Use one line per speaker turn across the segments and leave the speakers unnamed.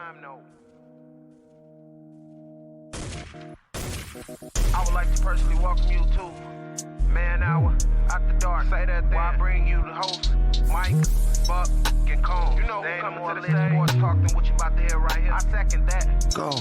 time, though. I would like to personally welcome you to Man Hour After Dark. Say that then. While I bring you the host, Mike, Buck, and Cone. You know who's coming to the stage. Sports talk than what you about to hear right here. I second that.
Go.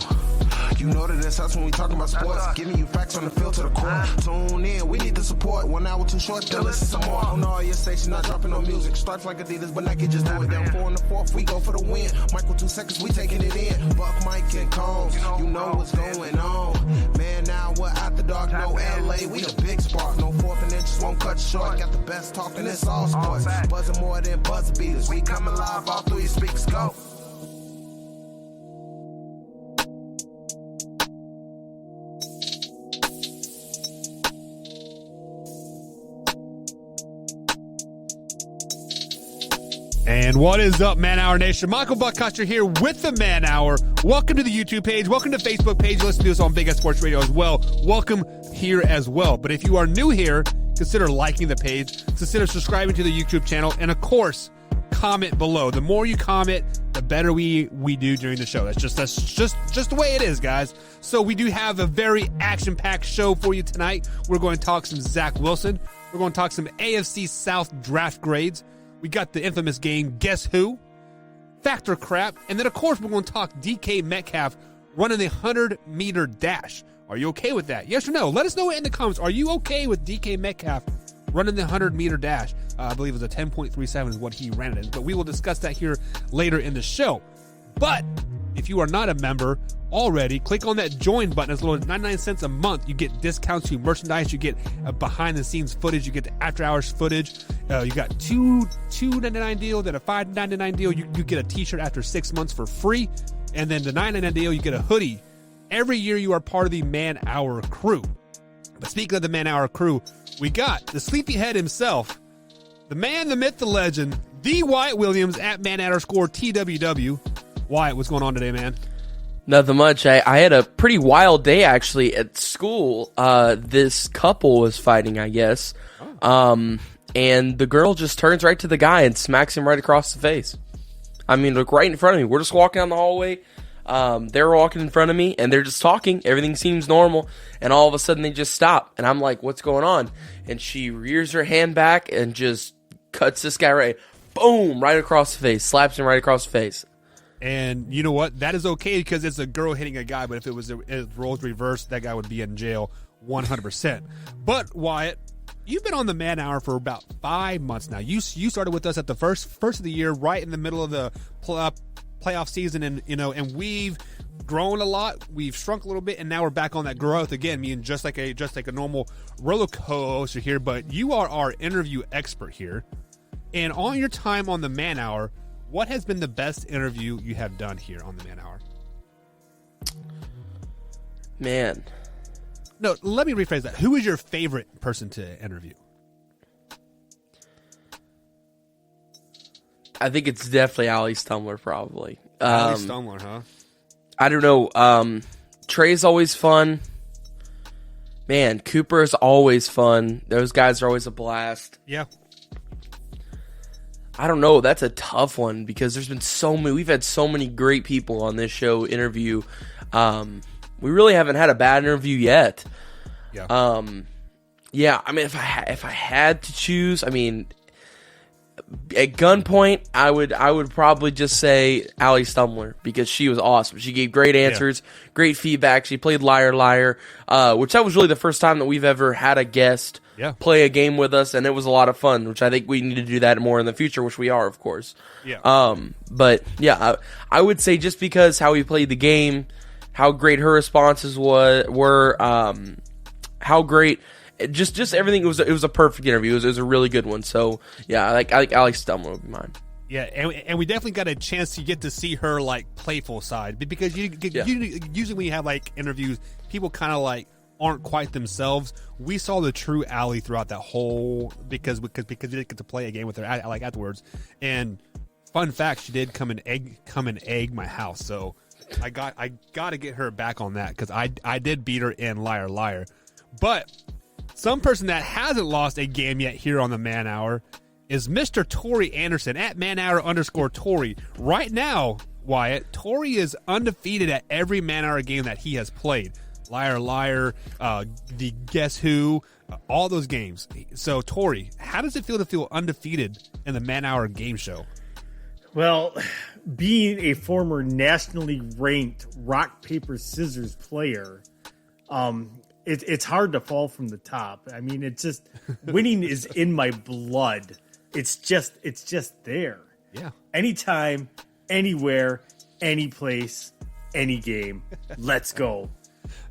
You know that it's us when we talking about sports. Giving you facts on the field to the core. Tune in, we need the support. 1 hour too short, then listen some more. On all your stations, not dropping no music. Starts like Adidas, but Nike just do it. Down 4 in the 4th, we go for the win. Michael 2 seconds, we taking it in. Buck, Mike, and Combs, you know what's going on. Man, now we're After Dark, no LA, we the big spark. No 4th and inches won't cut you short. Got the best talking, it's all sports. Buzzing more than buzzer beaters. We coming live all through your speakers, go.
And what is up, Man Hour Nation? Michael Buckcuster here with the Man Hour. Welcome to the YouTube page. Welcome to the Facebook page. Listen to us on Big S Sports Radio as well. Welcome here as well. But if you are new here, consider liking the page. Consider subscribing to the YouTube channel. And, of course, comment below. The more you comment, the better we do during the show. That's just the way it is, guys. So we do have a very action-packed show for you tonight. We're going to talk some Zach Wilson. We're going to talk some AFC South draft grades. We got the infamous game, Guess Who? Factor Crap. And then, of course, we're going to talk DK Metcalf running the 100-meter dash. Are you okay with that? Yes or no? Let us know in the comments. Are you okay with DK Metcalf running the 100-meter dash? I believe it was a 10.37 is what he ran it in. But we will discuss that here later in the show. But if you are not a member already, click on that join button. As low as 99 cents a month. You get discounts to merchandise. You get behind-the-scenes footage. You get the after-hours footage. You got $2.99 deal, then a $5.99 deal. You get a T-shirt after 6 months for free. And then the $9.99 deal, you get a hoodie. Every year you are part of the Man Hour crew. But speaking of the Man Hour crew, we got the sleepyhead himself, the man, the myth, the legend, the Wyatt Williams at man_TWW. Wyatt, what's going on today, man?
Nothing much. I had a pretty wild day, actually, at school. This couple was fighting, I guess. Oh. And the girl just turns right to the guy and smacks him right across the face. I mean, look, right in front of me. We're just walking down the hallway. They're walking in front of me, and they're just talking. Everything seems normal. And all of a sudden, they just stop. And I'm like, what's going on? And she rears her hand back and just cuts this guy right, boom, right across the face. Slaps him right across the face.
And you know what? That is okay because it's a girl hitting a guy, but if it was roles reversed, that guy would be in jail 100%. But Wyatt, you've been on the Man Hour for about 5 months now. You started with us at the first of the year, right in the middle of the playoff season, and we've grown a lot. We've shrunk a little bit, and now we're back on that growth again. Meaning just like a normal roller coaster here, but you are our interview expert here. And on your time on the Man Hour, what has been the best interview you have done here on the Man Hour?
Man.
No, let me rephrase that. Who is your favorite person to interview?
I think it's definitely Ali Stumler, probably.
Ali Stumler, huh?
I don't know. Trey's always fun. Man, Cooper is always fun. Those guys are always a blast.
Yeah.
I don't know. That's a tough one because there's been so many. We've had so many great people on this show interview. We really haven't had a bad interview yet.
Yeah.
Yeah. I mean, if I had to choose, I mean, at gunpoint, I would probably just say Ali Stumler because she was awesome. She gave great answers, great feedback. She played Liar Liar, which that was really the first time that we've ever had a guest play a game with us, and it was a lot of fun, which I think we need to do that more in the future, which we are, of course.
Yeah.
But yeah, I would say just because how we played the game, how great her responses were, how great. Just everything. It was a perfect interview. It was a really good one. So yeah, I like Alex Stumler would be mine.
Yeah, and we definitely got a chance to get to see her like playful side because usually when you have like interviews, people kind of like aren't quite themselves. We saw the true Allie throughout that whole because we did get to play a game with her like afterwards. And fun fact, she did come and egg my house. So I got to get her back on that because I did beat her in Liar Liar, but. Some person that hasn't lost a game yet here on the Man Hour is Mr. Tori Anderson at manhour_Tori. Right now, Wyatt, Tori is undefeated at every man-hour game that he has played. Liar, liar, the Guess Who, all those games. So, Tori, how does it feel to feel undefeated in the man-hour game show?
Well, being a former nationally ranked rock, paper, scissors player, it's hard to fall from the top. I mean, it's just winning is in my blood. It's just there.
Yeah.
Anytime, anywhere, any place, any game. Let's go.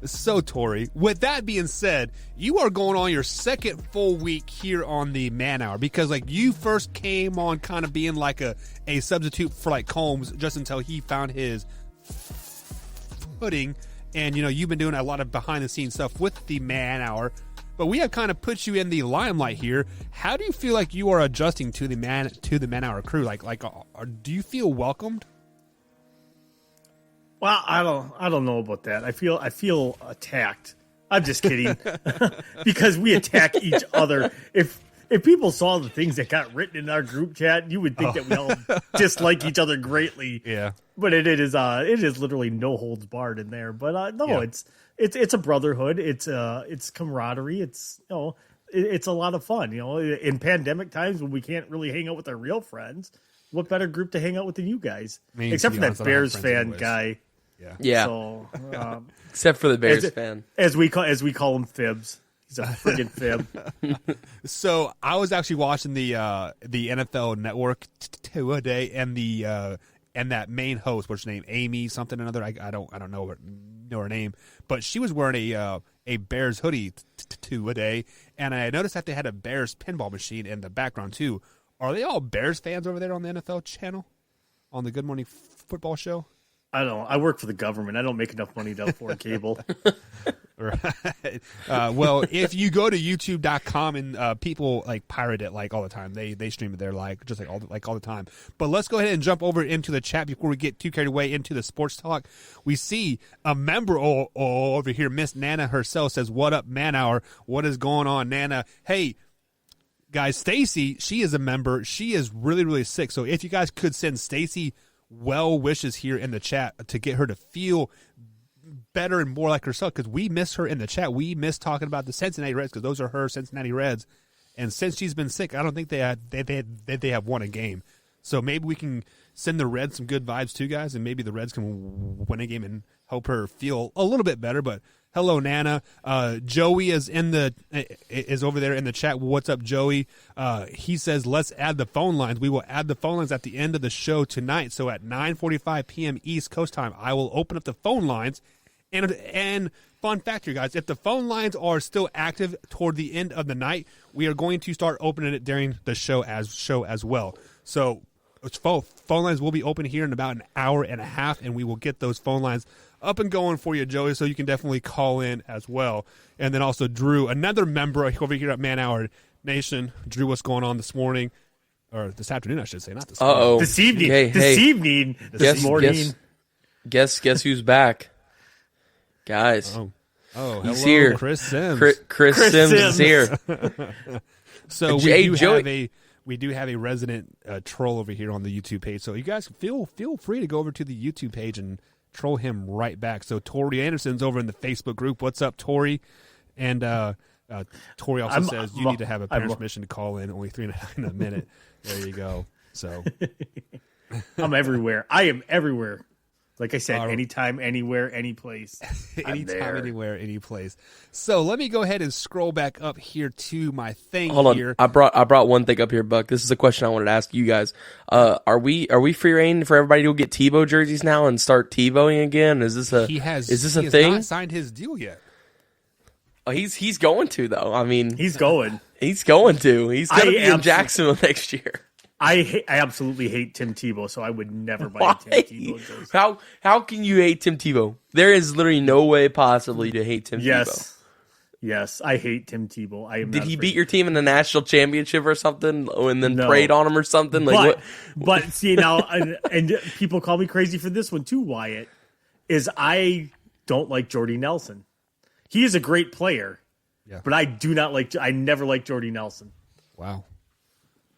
So, Tori, with that being said, you are going on your second full week here on the Man Hour because, like, you first came on kind of being like a substitute for, like, Combs just until he found his footing. And, you know, you've been doing a lot of behind-the-scenes stuff with the Man Hour. But we have kind of put you in the limelight here. How do you feel like you are adjusting to the Man Hour crew? Like, do you feel welcomed?
Well, I don't know about that. I feel attacked. I'm just kidding. Because we attack each other. If people saw the things that got written in our group chat, you would think that we all dislike each other greatly.
Yeah.
But it is literally no holds barred in there. But no,
Yeah.
it's a brotherhood. It's camaraderie. It's it's a lot of fun. You know, in pandemic times when we can't really hang out with our real friends, what better group to hang out with than you guys?
I mean,
Except
to
for
be
that
honest, I don't have
Bears
friends
fan
anyways.
guy.
Yeah.
So,
Except for the Bears fan.
as we call him Fibs. He's a friggin' fib.
So I was actually watching the NFL Network today, and and that main host, what's her name, Amy something or another. I don't know her name, but she was wearing a Bears hoodie today, and I noticed that they had a Bears pinball machine in the background too. Are they all Bears fans over there on the NFL channel, on the Good Morning Football show?
I don't know. I work for the government. I don't make enough money to afford cable.
Right. Well, if you go to youtube.com and people like pirate it like all the time, they stream it there like all the time. But let's go ahead and jump over into the chat before we get too carried away into the sports talk. We see a member over here, Miss Nana herself says, "What up, Man Hour? What is going on, Nana? Hey, guys, Stacy, she is a member. She is really, really sick. So if you guys could send Stacy well wishes here in the chat to get her to feel better and more like herself, because we miss her in the chat. We miss talking about the Cincinnati Reds because those are her Cincinnati Reds. And since she's been sick, I don't think they have won a game. So maybe we can send the Reds some good vibes too, guys, and maybe the Reds can win a game and help her feel a little bit better. But hello, Nana. Joey is over there in the chat. What's up, Joey? He says, let's add the phone lines. We will add the phone lines at the end of the show tonight. So at 9:45 p.m. East Coast time, I will open up the phone lines. And fun fact here, guys, if the phone lines are still active toward the end of the night, we are going to start opening it during the show as well. So phone lines will be open here in about an hour and a half, and we will get those phone lines up and going for you, Joey, so you can definitely call in as well. And then also Drew, another member over here at Man Hour Nation. Drew, what's going on this morning? Or this afternoon, I should say, not this morning.
Uh-oh.
This evening.
Hey,
This morning.
Guess who's back? Guys.
Oh, hello,
He's here.
Chris Sims.
Chris Sims is here.
So we do have a resident troll over here on the YouTube page. So you guys feel free to go over to the YouTube page and troll him right back. So Tori Anderson's over in the Facebook group. What's up, Tori? And Tori also says you need to have a parent's permission to call in. Only 3.99 a minute. There you go. So
I'm everywhere. I am everywhere. Like I said, anytime, anywhere, any place.
anytime, anywhere, any place. So let me go ahead and scroll back up here to my thing.
Hold
here.
on, I brought one thing up here, Buck. This is a question I wanted to ask you guys. Are we free reign for everybody to get Tebow jerseys now and start Tebowing again? Is this a
he has
thing?
Not signed his deal yet.
Oh, he's going to though. I mean,
He's going.
He's going to. He's going to be in
absolutely-
Jacksonville next year.
I absolutely hate Tim Tebow, so I would never buy a Tim Tebow jersey.
How can you hate Tim Tebow? There is literally no way possibly to hate Tim Tebow.
Yes, I hate Tim Tebow. I am.
Did
not
he
afraid.
beat your team in the national championship or something, and then prayed on him or something? Like
But see now, and people call me crazy for this one too, Wyatt, is I don't like Jordy Nelson. He is a great player, but I never liked Jordy Nelson.
Wow.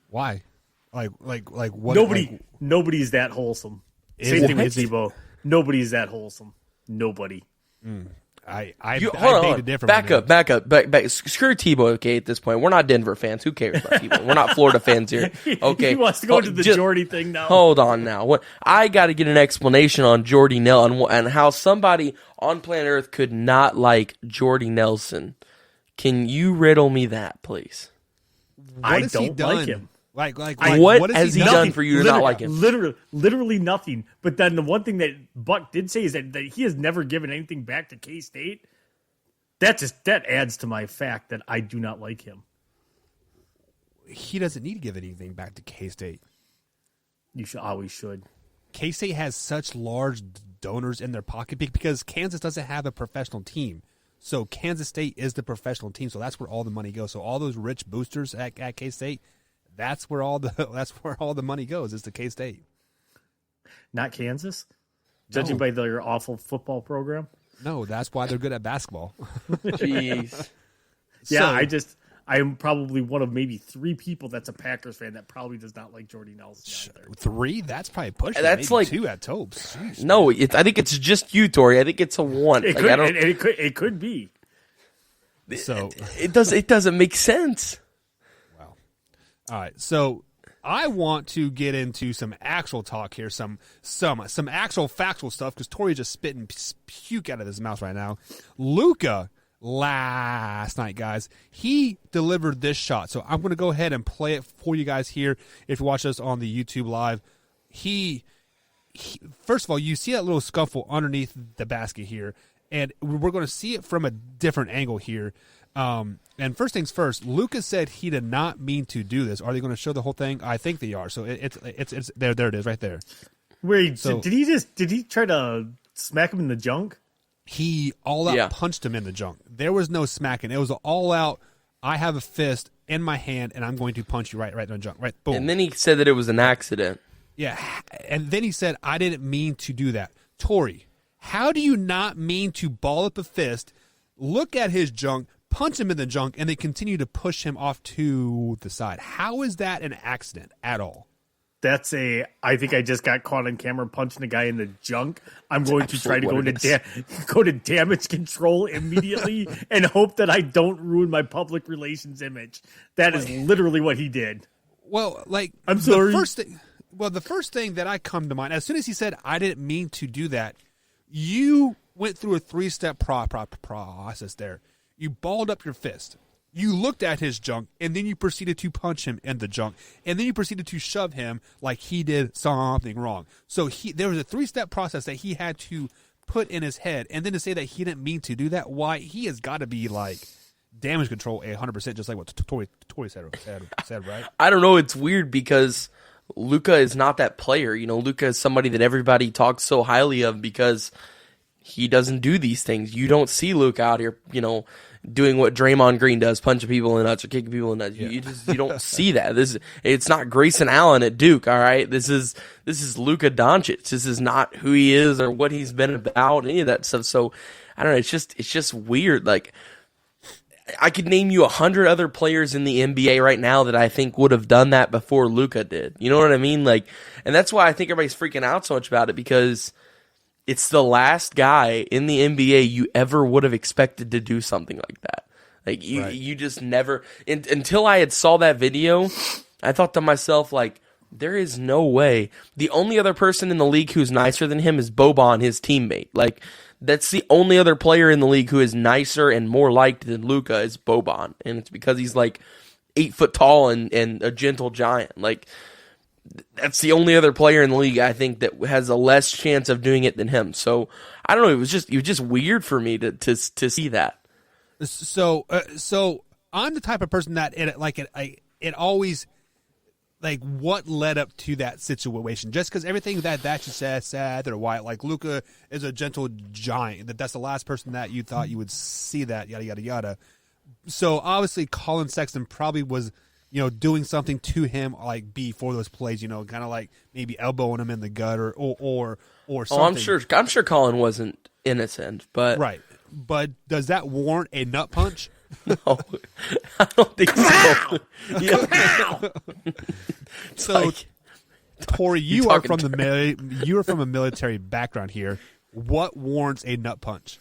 Why? Like what?
Nobody's that wholesome. Same thing with Tebow. Nobody's that wholesome. Nobody.
I
Hold
beg
on.
to differ.
Back up. Screw Tebow, okay, at this point. We're not Denver fans. Who cares about Tebow? We're not Florida fans here. Okay.
He wants to go to the Jordy thing now.
Hold on now. What I got to get an explanation on Jordy Nelson and how somebody on planet Earth could not like Jordy Nelson. Can you riddle me that, please?
I don't like him.
What has he done for you to not like him?
Literally nothing. But then the one thing that Buck did say is that he has never given anything back to K-State. That adds to my fact that I do not like him.
He doesn't need to give anything back to K-State.
You always should.
K-State has such large donors in their pocket because Kansas doesn't have a professional team. So Kansas State is the professional team, so that's where all the money goes. So all those rich boosters at K-State, that's where all the money goes, is to K-State.
Not Kansas? Judging by their awful football program?
No, that's why they're good at basketball.
Jeez.
Yeah, I am probably one of maybe 3 people that's a Packers fan that probably does not like Jordy Nelson either.
3? That's probably pushing.
That's
maybe
like
2 at Topes. Jeez.
No, I think it's just you, Tori. I think it's a 1.
It could be.
So
it doesn't make sense.
Wow. All right, so I want to get into some actual talk here, some actual factual stuff, because Tori's just spitting puke out of his mouth right now. Luka last night, guys, he delivered this shot. So I'm going to go ahead and play it for you guys here. If you watch us on the YouTube live, he first of all, you see that little scuffle underneath the basket here, and we're going to see it from a different angle here. And first things first, Luka said he did not mean to do this. Are they going to show the whole thing? I think they are. So it's there. There it is, right there.
Wait, so did he try to smack him in the junk?
He all out punched him in the junk. There was no smacking. It was all out. I have a fist in my hand, and I'm going to punch you right in the junk. Right, boom.
And then he said that it was an accident.
Yeah, and then he said, I didn't mean to do that. Tori, how do you not mean to ball up a fist, look at his junk, punch him in the junk, and then continue to push him off to the side? How is that an accident at all?
I think I just got caught on camera punching a guy in the junk. I'm going to try to go to damage control immediately and hope that I don't ruin my public relations image. That is literally what he did.
Well,
I'm sorry.
The first thing that I come to mind, as soon as he said, I didn't mean to do that, you went through a 3-step process there. You balled up your fist. You looked at his junk, and then you proceeded to punch him in the junk, and then you proceeded to shove him like he did something wrong. So there was a 3-step process that he had to put in his head, and then to say that he didn't mean to do that, why, he has got to be damage control 100%, just like what Tori said, right?
I don't know. It's weird because Luka is not that player. Luka is somebody that everybody talks so highly of because he doesn't do these things. You don't see Luka out here, doing what Draymond Green does, punching people in the nuts or kicking people in the nuts. Yeah. You don't see that. It's not Grayson Allen at Duke, all right? This is Luka Doncic. This is not who he is or what he's been about, any of that stuff. So I don't know, it's just weird. I could name you 100 other players in the NBA right now that I think would have done that before Luka did. You know what I mean? And that's why I think everybody's freaking out so much about it, because it's the last guy in the NBA you ever would have expected to do something like that. You just never, until I had saw that video, I thought to myself, there is no way. The only other person in the league who's nicer than him is Boban, his teammate. That's the only other player in the league who is nicer and more liked than Luka is Boban. And it's because he's 8 foot tall and a gentle giant. That's the only other player in the league I think that has a less chance of doing it than him. So I don't know. It was just weird for me to see that.
So I'm the type of person that it always what led up to that situation. Just because everything that you said or why Luka is a gentle giant. That's the last person that you thought you would see that yada yada yada. So obviously Colin Sexton probably was, doing something to him before those plays, kind of maybe elbowing him in the gut or something.
I'm sure Colin wasn't innocent, but
right. But does that warrant a nut punch?
No, I don't think so.
Tori, you are from a military background here. What warrants a nut punch?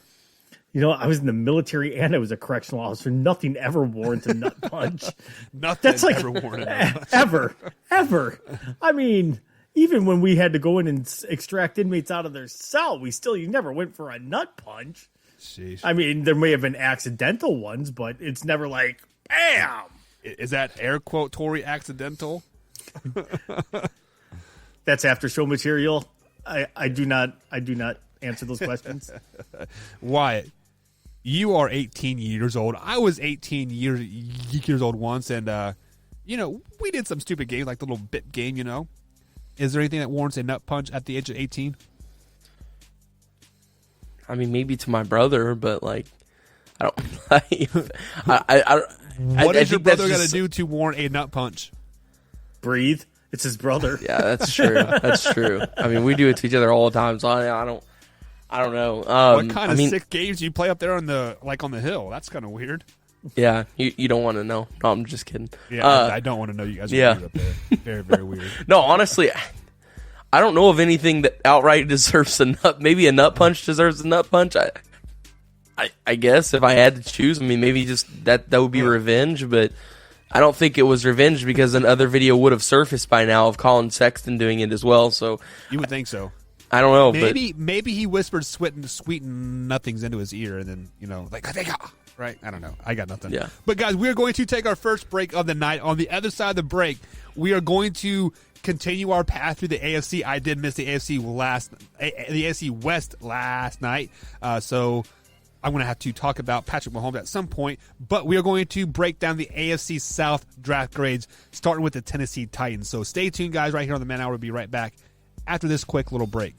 I was in the military and I was a correctional officer. Nothing ever warrants a nut punch.
Nothing ever warranted a nut punch.
Ever. I mean, even when we had to go in and extract inmates out of their cell, you never went for a nut punch.
Sheesh.
I mean, there may have been accidental ones, but it's never like, bam!
Is that air quote Tori accidental?
That's after show material. I do not answer those questions.
Wyatt, you are 18 years old. I was 18 years old once, and we did some stupid games like the little bit game. Is there anything that warrants a nut punch at the age of 18?
I mean, maybe to my brother, but I don't.
What is your brother got to do to warrant a nut punch?
Breathe. It's his brother.
Yeah, that's true. That's true. I mean, we do it to each other all the time, so I don't know.
What kind of sick games do you play up there on the hill? That's kind of weird.
Yeah, you don't want to know. No, I'm just kidding.
Yeah, I don't want to know you guys are weird up there. Very, very weird.
No, honestly, I don't know of anything that outright deserves a nut. Maybe a nut punch deserves a nut punch. I guess if I had to choose, I mean, maybe just that would be revenge, but I don't think it was revenge because another video would have surfaced by now of Colin Sexton doing it as well. So
you would think so.
I don't know.
Maybe he whispered sweet nothings into his ear, and then right? I don't know. I got nothing.
Yeah.
But guys, we are going to take our first break of the night. On the other side of the break, we are going to continue our path through the AFC. I did miss the AFC West last night, so I'm going to have to talk about Patrick Mahomes at some point. But we are going to break down the AFC South draft grades, starting with the Tennessee Titans. So stay tuned, guys. Right here on the Man Hour. We'll be right back after this quick little break.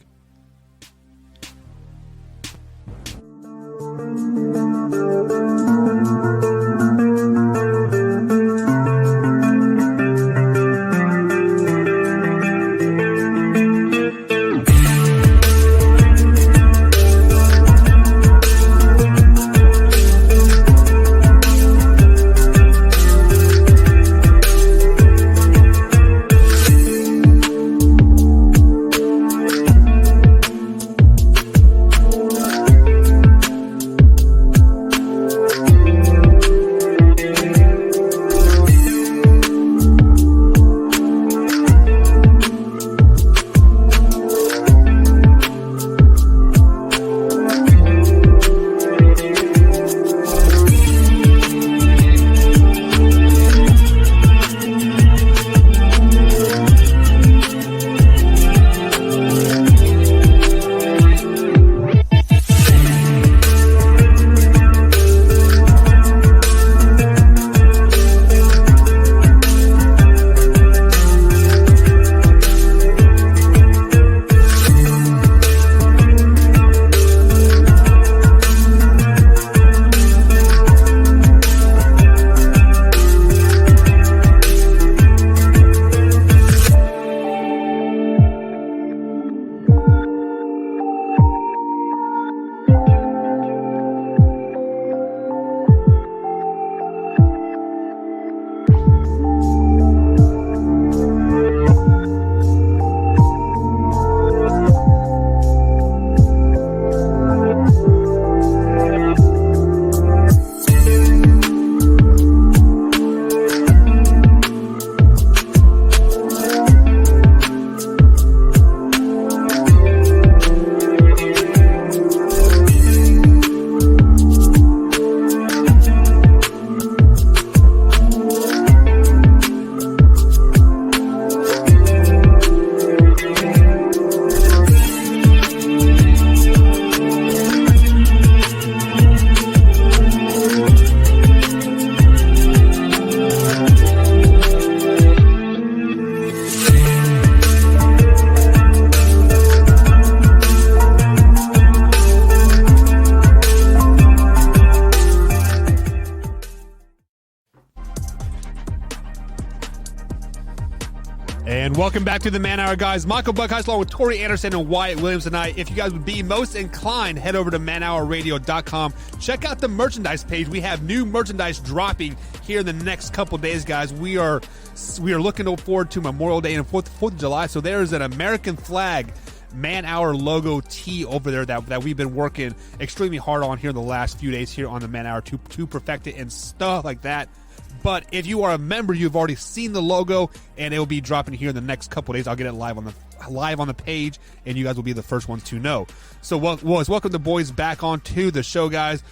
Welcome back to the Man Hour, guys. Michael Buckheis along with Tori Anderson and Wyatt Williams tonight. If you guys would be most inclined, head over to manhourradio.com. Check out the merchandise page. We have new merchandise dropping here in the next couple days, guys. We are looking forward to Memorial Day and 4th of July. So there is an American flag Man Hour logo tee over there that we've been working extremely hard on here in the last few days here on the Man Hour to perfect it and stuff like that. But if you are a member, you've already seen the logo, and it will be dropping here in the next couple of days. I'll get it live on the page, and you guys will be the first ones to know. So, welcome the boys back onto the show, guys.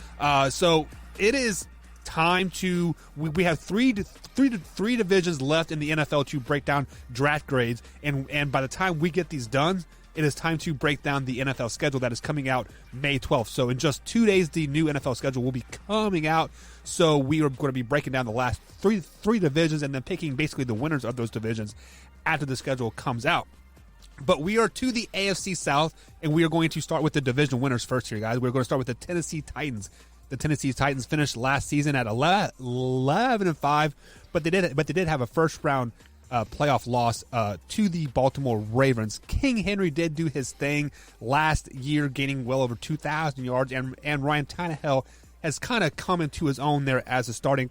So it is time to we have three divisions left in the NFL to break down draft grades, and by the time we get these done, it is time to break down the NFL schedule that is coming out May 12th. So in just 2 days, the new NFL schedule will be coming out. So we are going to be breaking down the last three divisions and then picking basically the winners of those divisions after the schedule comes out. But we are to the AFC South, and we are going to start with the division winners first here, guys. We're going to start with the Tennessee Titans. The Tennessee Titans finished last season at 11-5, but they did have a first round playoff loss to the Baltimore Ravens. King Henry did do his thing last year, gaining well over 2,000 yards, and Ryan Tannehill has kind of come into his own there as a starting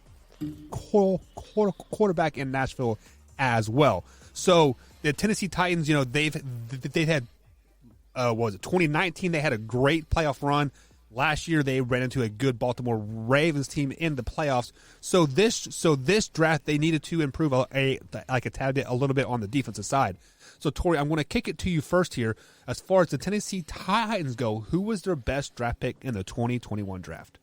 quarterback in Nashville as well. So the Tennessee Titans, they've had what was it, 2019? They had a great playoff run. Last year, they ran into a good Baltimore Ravens team in the playoffs. So this draft, they needed to improve a tad bit, a little bit on the defensive side. So, Tori, I'm going to kick it to you first here. As far as the Tennessee Titans go, who was their best draft pick in the 2021 draft?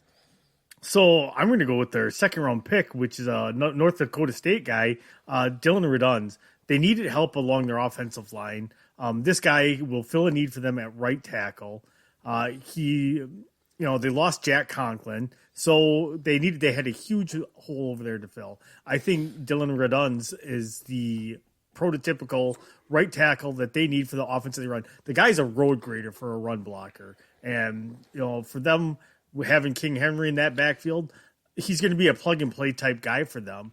So I'm going to go with their second-round pick, which is a North Dakota State guy, Dylan Reduns. They needed help along their offensive line. This guy will fill a need for them at right tackle. They lost Jack Conklin, so they had a huge hole over there to fill. I think Dylan Reduns is the prototypical right tackle that they need for the offensive run. The guy's a road grader for a run blocker, and for them having King Henry in that backfield, he's going to be a plug and play type guy for them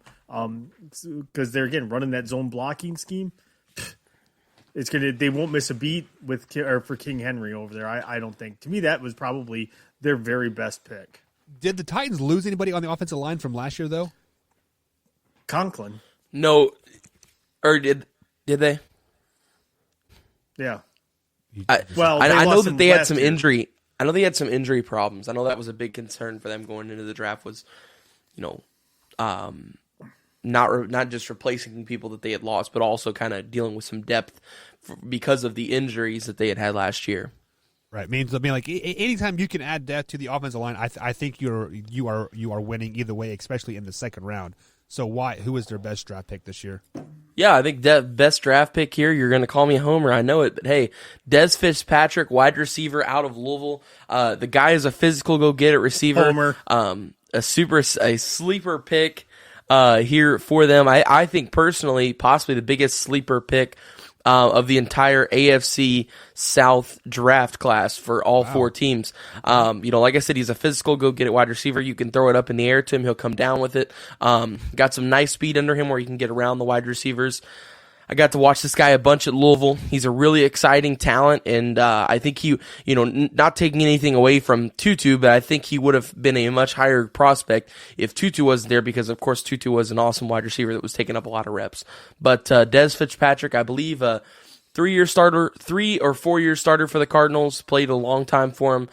because they're again running that zone blocking scheme. They won't miss a beat for King Henry over there. I don't think. To me, that was probably their very best pick.
Did the Titans lose anybody on the offensive line from last year, though?
Conklin.
No, or did they?
Yeah.
I know that they had some injury. I know they had some injury problems. I know that was a big concern for them going into the draft was, not just replacing people that they had lost, but also kind of dealing with some depth because of the injuries that they had last year.
Right. Means like anytime you can add depth to the offensive line, I think you are winning either way, especially in the second round. So who is their best draft pick this year?
Yeah, I think the best draft pick here, you're going to call me a homer, I know it, but hey, Dez Fitzpatrick, wide receiver out of Louisville. The guy is a physical go-get-it receiver.
Homer.
A sleeper pick here for them. I think personally, possibly the biggest sleeper pick of the entire AFC South draft class for all four teams. Like I said, he's a physical go-get-it wide receiver. You can throw it up in the air to him. He'll come down with it. Got some nice speed under him where he can get around the wide receivers. I got to watch this guy a bunch at Louisville. He's a really exciting talent, and I think he, not taking anything away from Tutu, but I think he would have been a much higher prospect if Tutu wasn't there because, of course, Tutu was an awesome wide receiver that was taking up a lot of reps. But Dez Fitzpatrick, I believe, 3 or 4 year starter for the Cardinals, played a long time for him,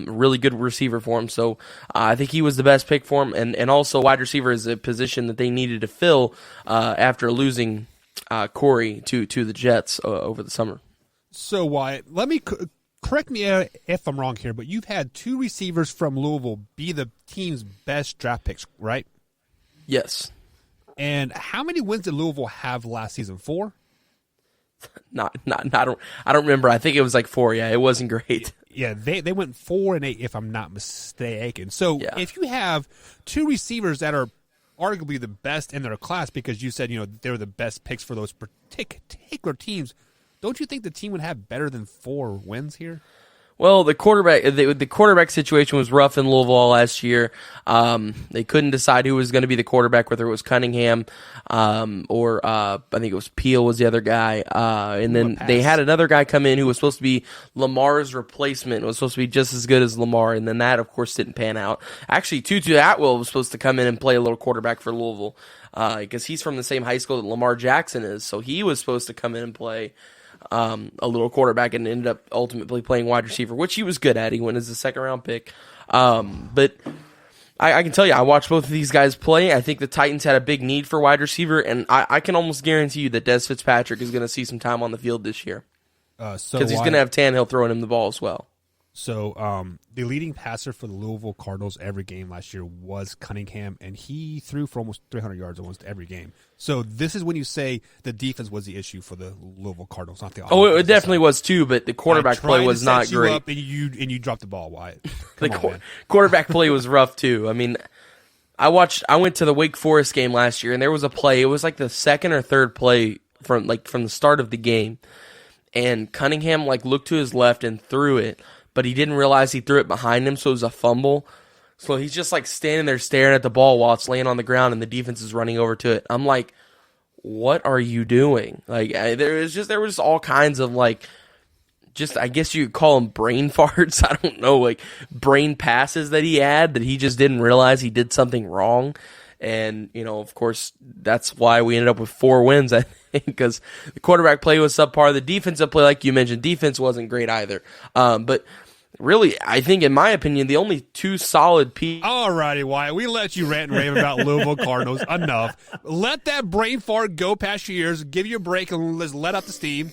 really good receiver for him. So I think he was the best pick for him, and also wide receiver is a position that they needed to fill after losing Corey to the Jets over the summer.
So Wyatt, let me correct me if I'm wrong here, but you've had two receivers from Louisville be the team's best draft picks, right?
Yes.
And how many wins did Louisville have last season? 4?
I don't remember. I think it was like 4. Yeah, it wasn't great.
Yeah, they went 4-8 if I'm not mistaken. So if you have two receivers that are arguably the best in their class because you said, they were the best picks for those particular teams, don't you think the team would have better than 4 wins here?
Well, the quarterback situation was rough in Louisville all last year. They couldn't decide who was going to be the quarterback, whether it was Cunningham or I think it was Peel was the other guy. And then they had another guy come in who was supposed to be Lamar's replacement. It was supposed to be just as good as Lamar, and then that, of course, didn't pan out. Actually, Tutu Atwell was supposed to come in and play a little quarterback for Louisville because he's from the same high school that Lamar Jackson is, so he was supposed to come in and play a little quarterback and ended up ultimately playing wide receiver, which he was good at. He went as a second-round pick. But I can tell you, I watched both of these guys play. I think the Titans had a big need for wide receiver, and I can almost guarantee you that Des Fitzpatrick is going to see some time on the field this year because he's going to have Tannehill throwing him the ball as well.
So the leading passer for the Louisville Cardinals every game last year was Cunningham, and he threw for almost 300 yards almost every game. So this is when you say the defense was the issue for the Louisville Cardinals, not the offense.
Oh, it definitely was too, but the quarterback play was not great.
Up and you dropped the ball, Wyatt.
Quarterback play was rough too. I mean, I went to the Wake Forest game last year, and there was a play. It was like the second or third play from the start of the game, and Cunningham looked to his left and threw it, but he didn't realize he threw it behind him, so it was a fumble. So he's just standing there staring at the ball while it's laying on the ground, and the defense is running over to it. I'm like, what are you doing? There was all kinds of I guess you could call them brain farts. I don't know, brain passes that he had that he just didn't realize he did something wrong. And, of course, that's why we ended up with 4 wins, I think, because the quarterback play was subpar. The defensive play, like you mentioned, defense wasn't great either. But really, I think, in my opinion, the only 2 solid pieces.
All righty, Wyatt. We let you rant and rave about Louisville Cardinals. Enough. Let that brain fart go past your ears. Give you a break and let's let out the steam.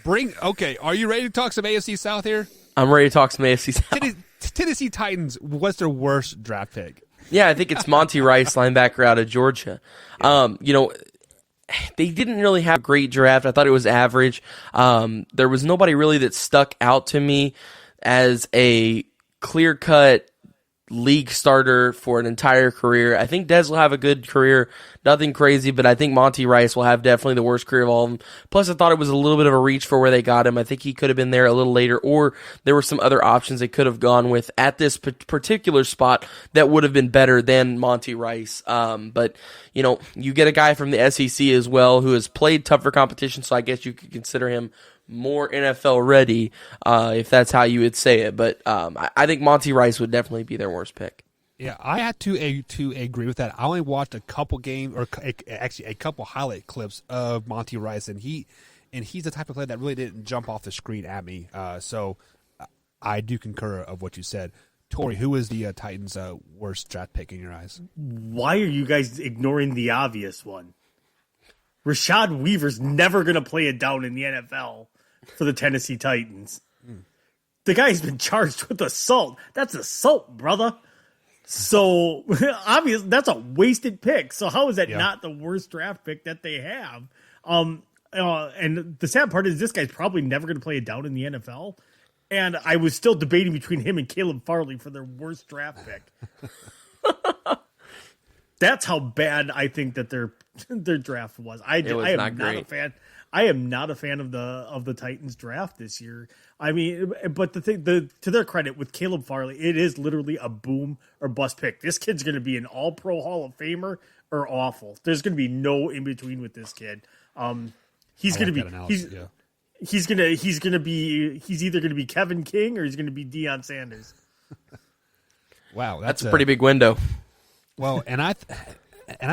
Okay, are you ready to talk some AFC South here?
I'm ready to talk some AFC South.
Tennessee Titans, what's their worst draft pick?
Yeah, I think it's Monty Rice, linebacker out of Georgia. They didn't really have a great draft. I thought it was average. There was nobody really that stuck out to me as a clear-cut league starter for an entire career. I think Dez will have a good career, nothing crazy, but I think Monty Rice will have definitely the worst career of all of them. Plus, I thought it was a little bit of a reach for where they got him. I think he could have been there a little later, or there were some other options they could have gone with at this particular spot that would have been better than Monty Rice. But, you get a guy from the SEC as well who has played tougher competition, so I guess you could consider him more NFL ready, if that's how you would say it. But I think Monty Rice would definitely be their worst pick.
Yeah, I had to agree with that. I only watched a couple actually a couple highlight clips of Monty Rice, and he's the type of player that really didn't jump off the screen at me. So I do concur of what you said. Tori, who is the Titans' worst draft pick in your eyes?
Why are you guys ignoring the obvious one? Rashad Weaver's never going to play it down in the NFL for the Tennessee Titans. The guy's been charged with assault. That's assault, brother. So, obviously, that's a wasted pick. So, how is that not the worst draft pick that they have? And the sad part is this guy's probably never going to play it down in the NFL. And I was still debating between him and Caleb Farley for their worst draft pick. That's how bad I think that their draft was. I am not a fan. I am not a fan of the Titans draft this year. I mean, but to their credit, with Caleb Farley, it is literally a boom or bust pick. This kid's going to be an All-Pro Hall of Famer or awful. There's going to be no in between with this kid. He's either going to be Kevin King or he's going to be Deion Sanders.
Wow,
that's a pretty big window.
Well, and I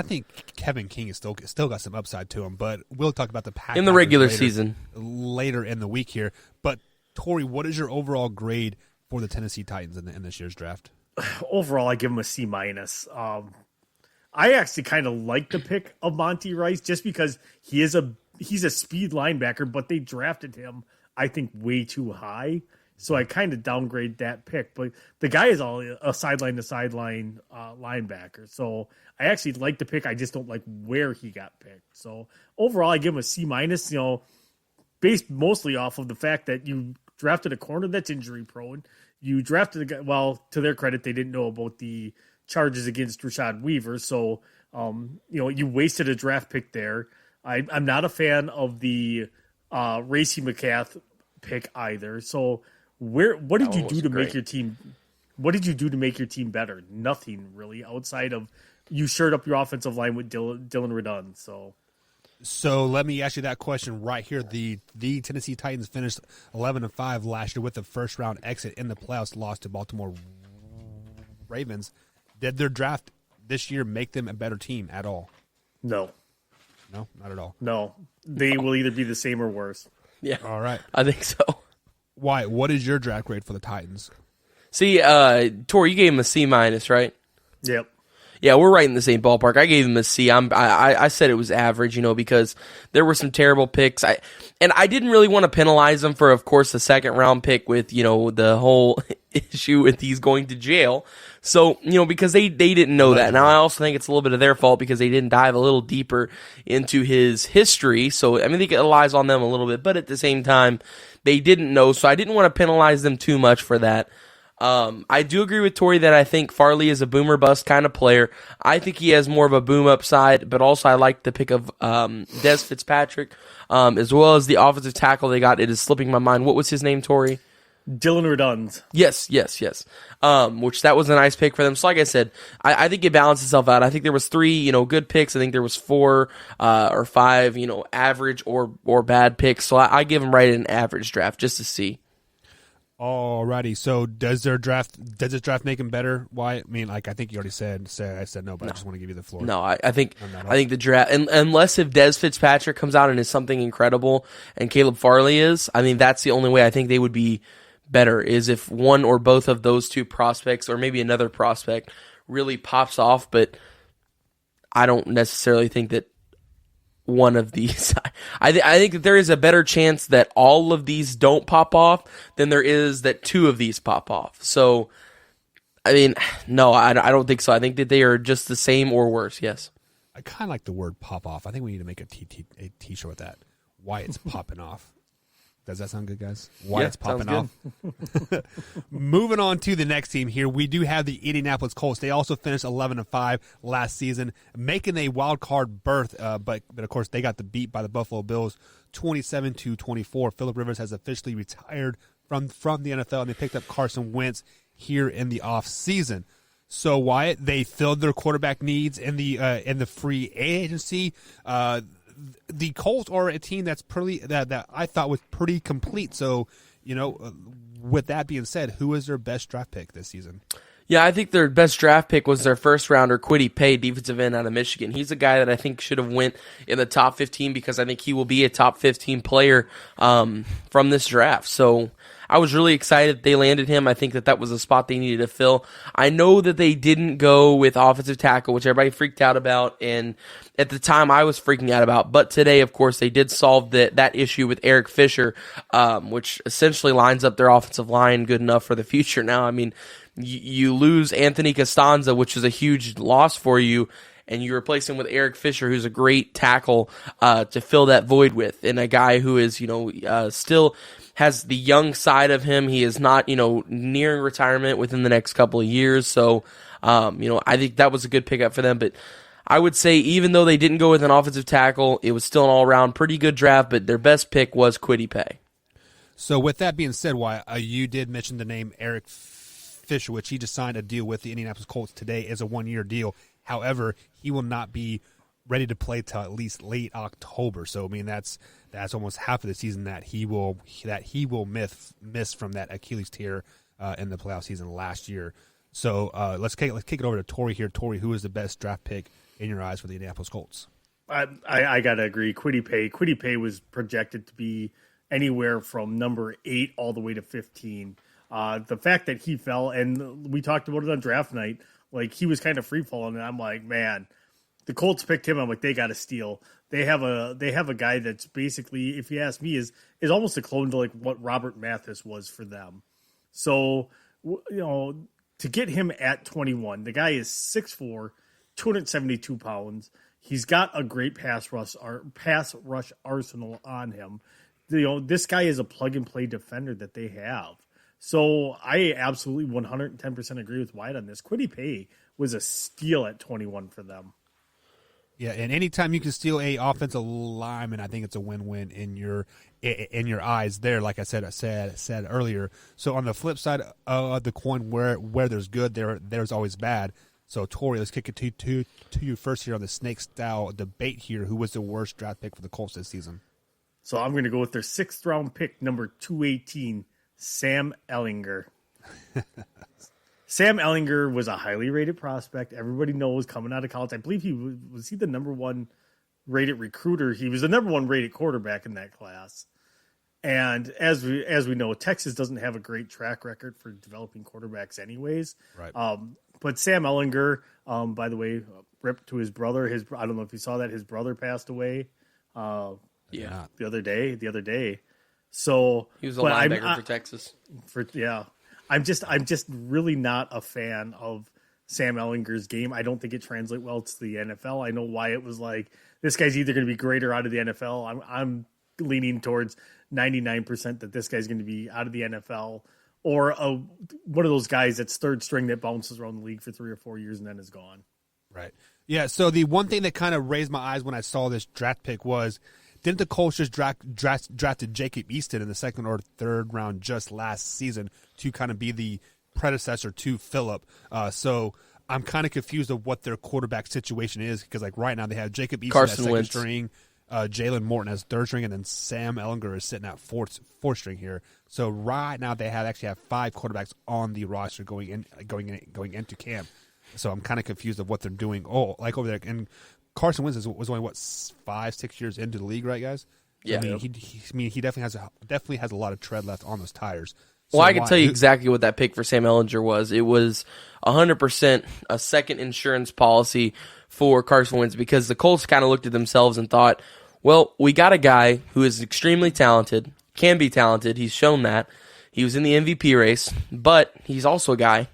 think Kevin King is still got some upside to him, but we'll talk about the Packers
in the regular season
later in the week here. But Tori, what is your overall grade for the Tennessee Titans in this year's draft?
Overall, I give him a C-. I actually kind of like the pick of Monty Rice just because he's a speed linebacker, but they drafted him, I think, way too high. So I kind of downgrade that pick, but the guy is all a sideline to sideline linebacker. So I actually like the pick. I just don't like where he got picked. So overall, I give him a C-, based mostly off of the fact that you drafted a corner that's injury prone. You drafted a guy. Well, to their credit, they didn't know about the charges against Rashad Weaver. So you wasted a draft pick there. I'm not a fan of the Racey McCath pick either. So What did
That
you
one
do
was
to
great.
make your team? What did you do to make your team better? Nothing really, outside of you shored up your offensive line with Dylan Redund.
So let me ask you that question right here. The Tennessee Titans finished 11-5 last year with the first round exit in the playoffs, lost to Baltimore Ravens. Did their draft this year make them a better team at all?
No,
Not at all.
no, they will either be the same or worse.
Yeah.
All right.
I think so.
Why? What is your draft grade for the Titans?
See, Tori, you gave him a C minus, right?
Yep.
Yeah, we're right in the same ballpark. I gave him a C. I said it was average, because there were some terrible picks. I didn't really want to penalize him for, of course, the second round pick with, the whole issue with he's going to jail. So, because they didn't know that. Now, I also think it's a little bit of their fault because they didn't dive a little deeper into his history. So, I think it lies on them a little bit, but at the same time, they didn't know. So, I didn't want to penalize them too much for that. I do agree with Tori that I think Farley is a boomer bust kind of player. I think he has more of a boom upside, but also I like the pick of Des Fitzpatrick, as well as the offensive tackle they got. It is slipping my mind. What was his name, Tori?
Dylan Redund.
Yes. Which that was a nice pick for them. So like I said, I think it balanced itself out. I think there was 3, good picks. I think there was 4 or 5, average or bad picks. So I give them right in an average draft just to see.
Alrighty, so does this draft make him better? Why? I think you already said I said no, but I just want to give you the floor.
No, I think the draft, unless if Des Fitzpatrick comes out and is something incredible, and Caleb Farley is, that's the only way I think they would be better, is if one or both of those two prospects, or maybe another prospect, really pops off. But I don't necessarily think that one of these. I think that there is a better chance that all of these don't pop off than there is that 2 of these pop off. So, no, I don't think so. I think that they are just the same or worse. Yes.
I kind of like the word pop off. I think we need to make a t-shirt with that. Why it's popping off. Does that sound good, guys? Why it's popping off. Moving on to the next team here, we do have the Indianapolis Colts. They also finished 11-5 last season, making a wild card berth. But of course, they got the beat by the Buffalo Bills, 27-24. Phillip Rivers has officially retired from the NFL, and they picked up Carson Wentz here in the offseason. So Wyatt, they filled their quarterback needs in the free agency. The Colts are a team that's that I thought was pretty complete. So, with that being said, who is their best draft pick this season?
Yeah, I think their best draft pick was their first rounder, Kwity Paye, defensive end out of Michigan. He's a guy that I think should have went in the top 15 because I think he will be a top 15 player from this draft. So I was really excited they landed him. I think that was a spot they needed to fill. I know that they didn't go with offensive tackle, which everybody freaked out about, and at the time I was freaking out about. But today, of course, they did solve that issue with Eric Fisher, which essentially lines up their offensive line good enough for the future now. You lose Anthony Costanza, which is a huge loss for you, and you replace him with Eric Fisher, who's a great tackle to fill that void with, and a guy who is, still has the young side of him. He is not, nearing retirement within the next couple of years. So, I think that was a good pickup for them. But I would say even though they didn't go with an offensive tackle, it was still an all-around pretty good draft, but their best pick was Kwity Paye.
So with that being said, you did mention the name Eric Fisher, which he just signed a deal with the Indianapolis Colts today as a 1-year deal. However, he will not be ready to play till at least late October. So that's almost half of the season that he will miss from that Achilles tear in the playoff season last year. So let's kick it over to Tori here. Tori, who is the best draft pick in your eyes for the Indianapolis Colts?
I gotta agree. Kwity Paye was projected to be anywhere from number 8 all the way to 15. The fact that he fell, and we talked about it on draft night, like he was kind of free falling, and I'm like, man, the Colts picked him. I'm like, they got to steal. They have a guy that's basically, if you ask me, is almost a clone to like what Robert Mathis was for them. So, to get him at 21, the guy is 6'4", 272 pounds. He's got a great pass rush arsenal on him. This guy is a plug and play defender that they have. So I absolutely 110% agree with Wyatt on this. Kwity Paye was a steal at 21 for them.
Yeah, and anytime you can steal a offensive lineman, I think it's a win-win in your in your eyes there, like I said earlier. So on the flip side of the coin, where there's good, there's always bad. So Tori, let's kick it to you first here on the snake style debate here. Who was the worst draft pick for the Colts this season?
So I'm going to go with their 6th round pick, number 218, Sam Ehlinger. Sam Ehlinger was a highly rated prospect. Everybody knows coming out of college. I believe he was the number 1 rated recruiter. He was the number 1 rated quarterback in that class. And as we know, Texas doesn't have a great track record for developing quarterbacks anyways.
Right.
But Sam Ehlinger, by the way, rip to his brother. I don't know if you saw that. His brother passed away the other day. So
he was a linebacker for Texas.
I'm just really not a fan of Sam Ehlinger's game. I don't think it translates well to the NFL. I know why it was like, this guy's either going to be great or out of the NFL. I'm leaning towards 99% that this guy's going to be out of the NFL, or one of those guys that's third string that bounces around the league for 3 or 4 years and then is gone.
Right. Yeah, so the one thing that kind of raised my eyes when I saw this draft pick was, didn't the Colts just drafted Jacob Easton in the 2nd or 3rd round just last season to kind of be the predecessor to Phillip? So I'm kind of confused of what their quarterback situation is, because like right now they have Jacob Easton as 2nd string, Jalen Morton as 3rd string, and then Sam Ehlinger is sitting at 4th string here. So right now they actually have 5 quarterbacks on the roster going into camp. So I'm kind of confused of what they're doing. Oh, like over there, and Carson Wentz was only 5-6 years into the league, right, guys?
Yeah.
He definitely has a lot of tread left on those tires.
Well, I can tell you exactly what that pick for Sam Ehlinger was. It was 100% a second insurance policy for Carson Wentz, because the Colts kind of looked at themselves and thought, well, we got a guy who is extremely talented, can be talented. He's shown that. He was in the MVP race, but he's also a guy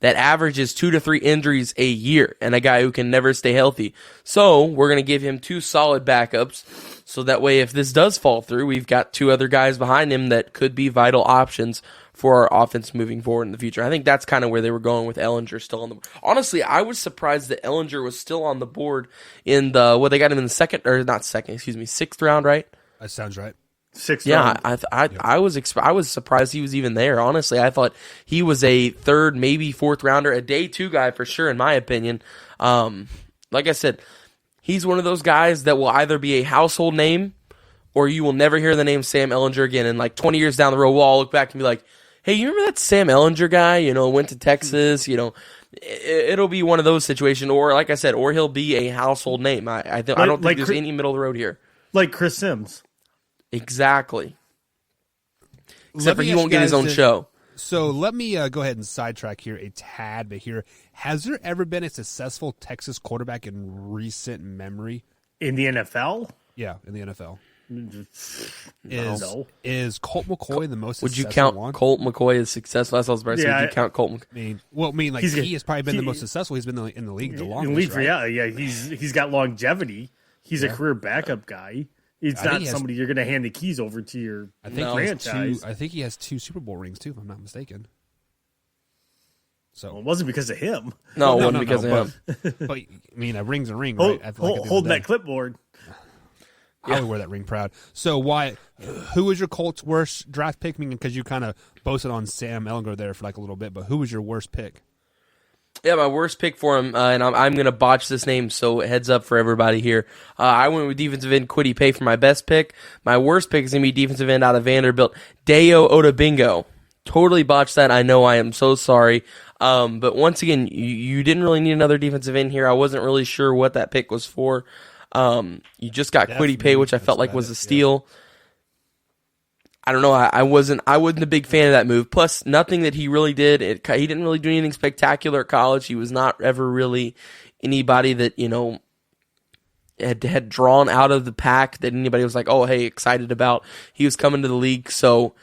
that averages 2 to 3 injuries a year, and a guy who can never stay healthy. So we're going to give him 2 solid backups, so that way if this does fall through, we've got 2 other guys behind him that could be vital options for our offense moving forward in the future. I think that's kind of where they were going with Ehlinger still on the board. Honestly, I was surprised that Ehlinger was still on the board in they got him in the 6th round, right?
That sounds right.
6th
round. I was surprised he was even there. Honestly, I thought he was a 3rd, maybe 4th rounder, a day 2 guy for sure, in my opinion. Like I said, he's one of those guys that will either be a household name, or you will never hear the name Sam Ehlinger again. And like 20 years down the road, we'll all look back and be like, hey, you remember that Sam Ehlinger guy? Went to Texas. It'll be one of those situations, or like I said, or he'll be a household name. I don't think there's any middle of the road here.
Like Chris Sims.
Exactly. Except for he won't get his own show.
So let me go ahead and sidetrack here a tad bit here. Has there ever been a successful Texas quarterback in recent memory?
In the NFL?
Yeah, in the NFL.
No.
Is Colt McCoy the most successful one?
Would you count Colt McCoy as successful? That's what I was about to say. Would you count Colt McCoy?
He has probably been the most successful. He's been in the league the longest, right?
Yeah. He's got longevity. He's a career backup guy. It's not somebody you're going to hand the keys over to your franchise.
I think he has 2 Super Bowl rings, too, if I'm not mistaken. So
it wasn't because of him.
No, it wasn't because of him.
But, a ring's a ring, right?
Holding that clipboard.
I would wear that ring proud. So who was your Colts' worst draft pick? Because you kind of boasted on Sam Ehlinger there for like a little bit, but who was your worst pick?
Yeah, my worst pick for him, and I'm going to botch this name, so heads up for everybody here. I went with defensive end Kwity Paye for my best pick. My worst pick is going to be defensive end out of Vanderbilt, Dayo Odubingo. Totally botched that. I know. I am so sorry. But once again, you didn't really need another defensive end here. I wasn't really sure what that pick was for. You just got Kwity Paye, which I felt like was a steal. Yeah. I don't know. I wasn't a big fan of that move. Plus, nothing that he really did. He didn't really do anything spectacular at college. He was not ever really anybody that had drawn out of the pack that anybody was like, oh, hey, excited about. He was coming to the league, so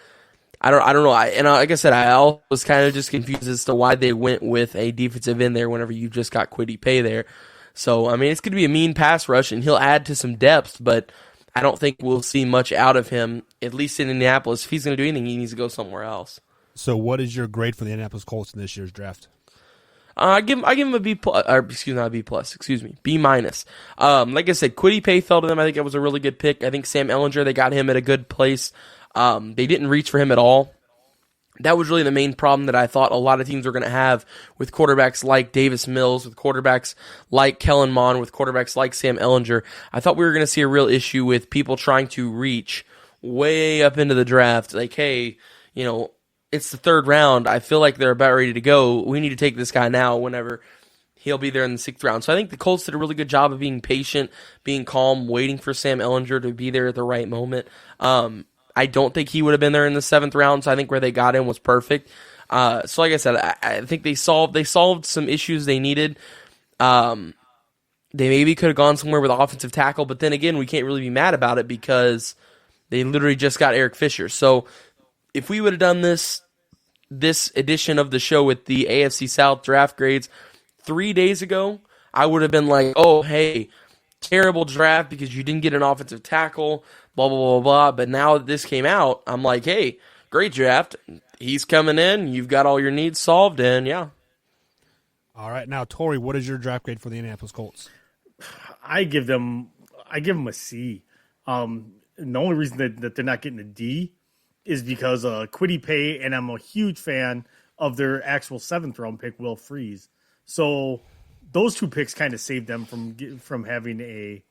I don't know. Like I said, I was kind of just confused as to why they went with a defensive end there whenever you just got Kwity Paye there. So it's going to be a mean pass rush, and he'll add to some depth, but I don't think we'll see much out of him, at least in Indianapolis. If he's going to do anything, he needs to go somewhere else.
So what is your grade for the Indianapolis Colts in this year's draft?
I give him a B plus, or excuse me, not a B plus, excuse me, B minus. Like I said, Kwity Paye fell to them. I think it was a really good pick. I think Sam Ehlinger, they got him at a good place. They didn't reach for him at all. That was really the main problem that I thought a lot of teams were going to have with quarterbacks like Davis Mills, with quarterbacks like Kellen Mond, with quarterbacks like Sam Ehlinger. I thought we were going to see a real issue with people trying to reach way up into the draft. Like, hey, it's the third round. I feel like they're about ready to go. We need to take this guy now whenever he'll be there in the 6th round. So I think the Colts did a really good job of being patient, being calm, waiting for Sam Ehlinger to be there at the right moment. I don't think he would have been there in the 7th round, so I think where they got him was perfect. So like I said, I think they solved some issues they needed. They maybe could have gone somewhere with offensive tackle, but then again, we can't really be mad about it because they literally just got Eric Fisher. So if we would have done this edition of the show with the AFC South draft grades 3 days ago, I would have been like, oh, hey, terrible draft because you didn't get an offensive tackle, blah, blah, blah, blah. But now that this came out, I'm like, hey, great draft. He's coming in. You've got all your needs solved, and yeah.
All right. Now, Tori, what is your draft grade for the Indianapolis Colts?
I give them a C. The only reason that they're not getting a D is because Kwity Paye, and I'm a huge fan of their actual 7th round pick, Will Freeze. So those 2 picks kind of saved them from having a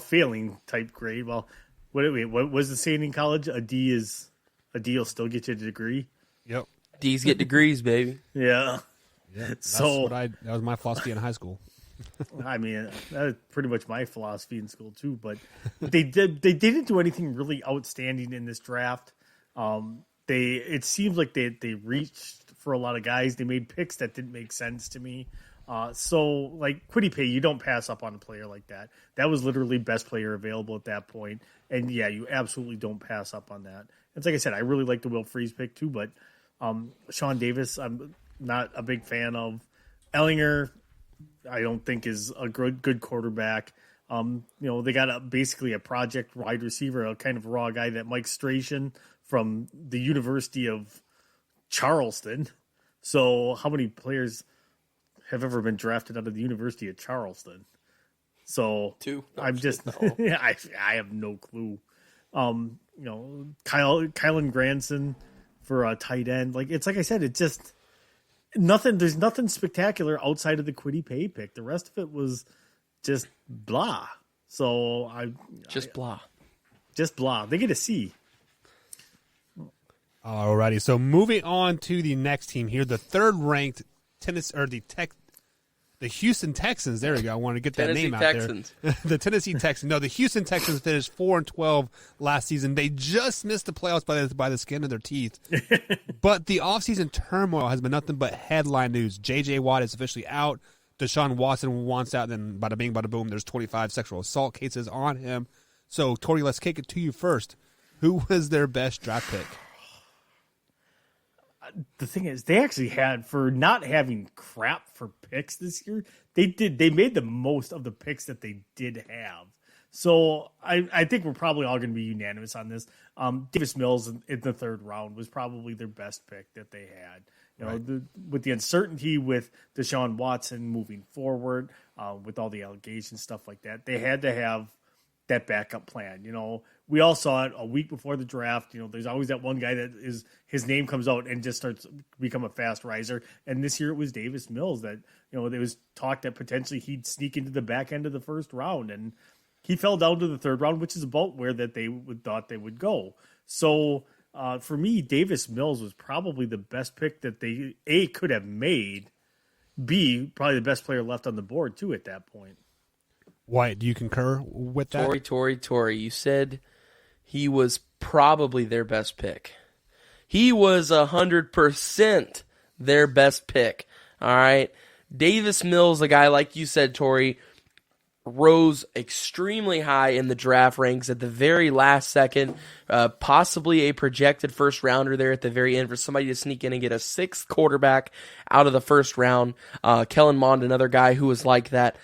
failing type grade. Well, what was the saying in college? A D will still get you a degree.
Yep.
D's get degrees, baby.
Yeah.
That was my philosophy in high school.
I mean, that's pretty much my philosophy in school too. But they didn't do anything really outstanding in this draft. It seems like they reached for a lot of guys. They made picks that didn't make sense to me. So like Kwity Paye, you don't pass up on a player like that. That was literally best player available at that point. And yeah, you absolutely don't pass up on that. It's like I said, I really like the Will Freeze pick too, but Sean Davis, I'm not a big fan of. Ehlinger, I don't think is a good quarterback. They got basically a project wide receiver, a kind of raw guy, that Mike Strachan from the University of Charleston. So how many players have ever been drafted out of the University of Charleston? So
2. No,
I'm just, I have no clue. Kylan Granson for a tight end. Like I said, it's just nothing. There's nothing spectacular outside of the Kwity Paye pick. The rest of it was just blah. So
blah.
Just blah. They get a C.
Alrighty, so moving on to the next team here, the 3rd-ranked the Houston Texans. There we go. I wanted to get that name out
Texans.
there. The Tennessee Texans. No, the Houston Texans finished 4-12 last season. They just missed the playoffs by the skin of their teeth. But the offseason turmoil has been nothing but headline news. J.J. Watt is officially out. Deshaun Watson wants out. Then bada bing, bada boom, there's 25 sexual assault cases on him. So, Tori, let's kick it to you first. Who was their best draft pick?
The thing is, they actually had, for not having crap for picks this year, they made the most of the picks that they did have. So I think we're probably all going to be unanimous on this. Davis Mills in the 3rd round was probably their best pick that they had. With the uncertainty with Deshaun Watson moving forward, with all the allegations, stuff like that, they had to have that backup plan. We all saw it a week before the draft. There's always that one guy that his name comes out and just starts to become a fast riser. And this year it was Davis Mills that, there was talk that potentially he'd sneak into the back end of the 1st round, and he fell down to the 3rd round, which is about where that they thought they would go. So for me, Davis Mills was probably the best pick that they could have made. B, probably the best player left on the board too at that point.
Wyatt, do you concur with that?
Tori, you said he was probably their best pick. He was 100% their best pick. All right. Davis Mills, a guy, like you said, Tori, rose extremely high in the draft ranks at the very last second, possibly a projected 1st rounder there at the very end for somebody to sneak in and get a 6th quarterback out of the 1st round. Kellen Mond, another guy who was like that.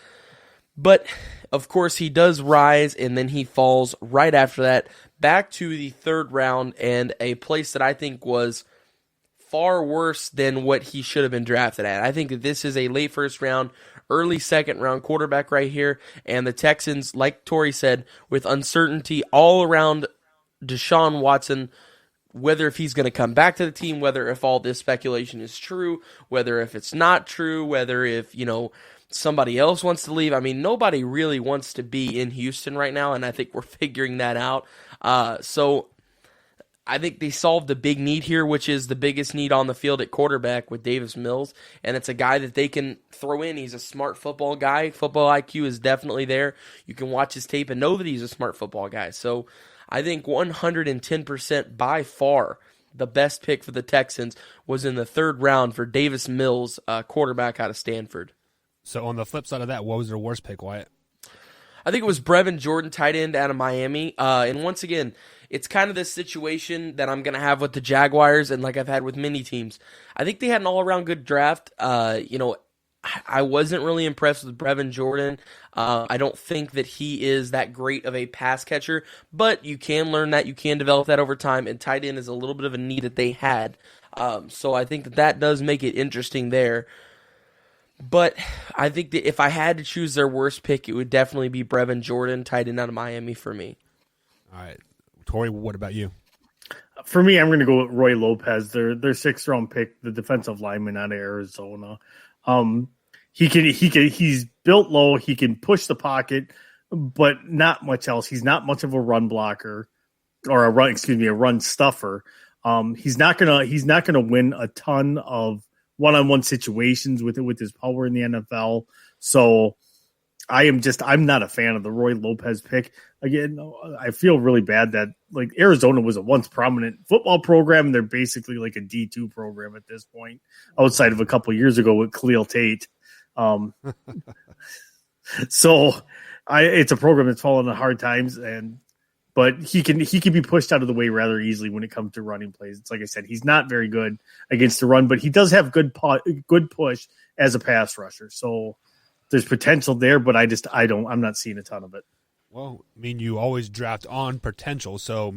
But, of course, he does rise, and then he falls right after that back to the 3rd round, and a place that I think was far worse than what he should have been drafted at. I think that this is a late first round, early second round quarterback right here, and the Texans, like Tori said, with uncertainty all around Deshaun Watson, whether if he's going to come back to the team, whether if all this speculation is true, whether if it's not true, whether if, somebody else wants to leave. I mean, nobody really wants to be in Houston right now, and I think we're figuring that out. So I think they solved the big need here, which is the biggest need on the field at quarterback with Davis Mills, and it's a guy that they can throw in. He's a smart football guy. Football IQ is definitely there. You can watch his tape and know that he's a smart football guy. So I think 110% by far the best pick for the Texans was in the third round for Davis Mills, quarterback out of Stanford.
So on the flip side of that, what was their worst pick, Wyatt?
I think it was Brevin Jordan, tight end out of Miami. And once again, it's kind of this situation that I'm going to have with the Jaguars and like I've had with many teams. I think they had an all-around good draft. I wasn't really impressed with Brevin Jordan. I don't think that he is that great of a pass catcher, but you can learn that. You can develop that over time, and tight end is a little bit of a need that they had. So I think that does make it interesting there. But I think that if I had to choose their worst pick, it would definitely be Brevin Jordan, tight end out of Miami for me. All
right. Tori, what about you?
For me, I'm going to go with Roy Lopez, their sixth-round pick, the defensive lineman out of Arizona. He's built low. He can push the pocket, but not much else. He's not much of a run blocker or a run stuffer. He's not gonna win a ton of one-on-one situations with his power in the NFL. So I'm not a fan of the Roy Lopez pick. Again, I feel really bad that like Arizona was a once prominent football program. They're basically like a D2 program at this point, outside of a couple of years ago with Khalil Tate. So it's a program that's fallen on hard times, but he can be pushed out of the way rather easily when it comes to running plays. It's like I said, he's not very good against the run, but he does have good push as a pass rusher. So there's potential there, but I'm not seeing a ton of it.
Well, I mean, you always draft on potential, so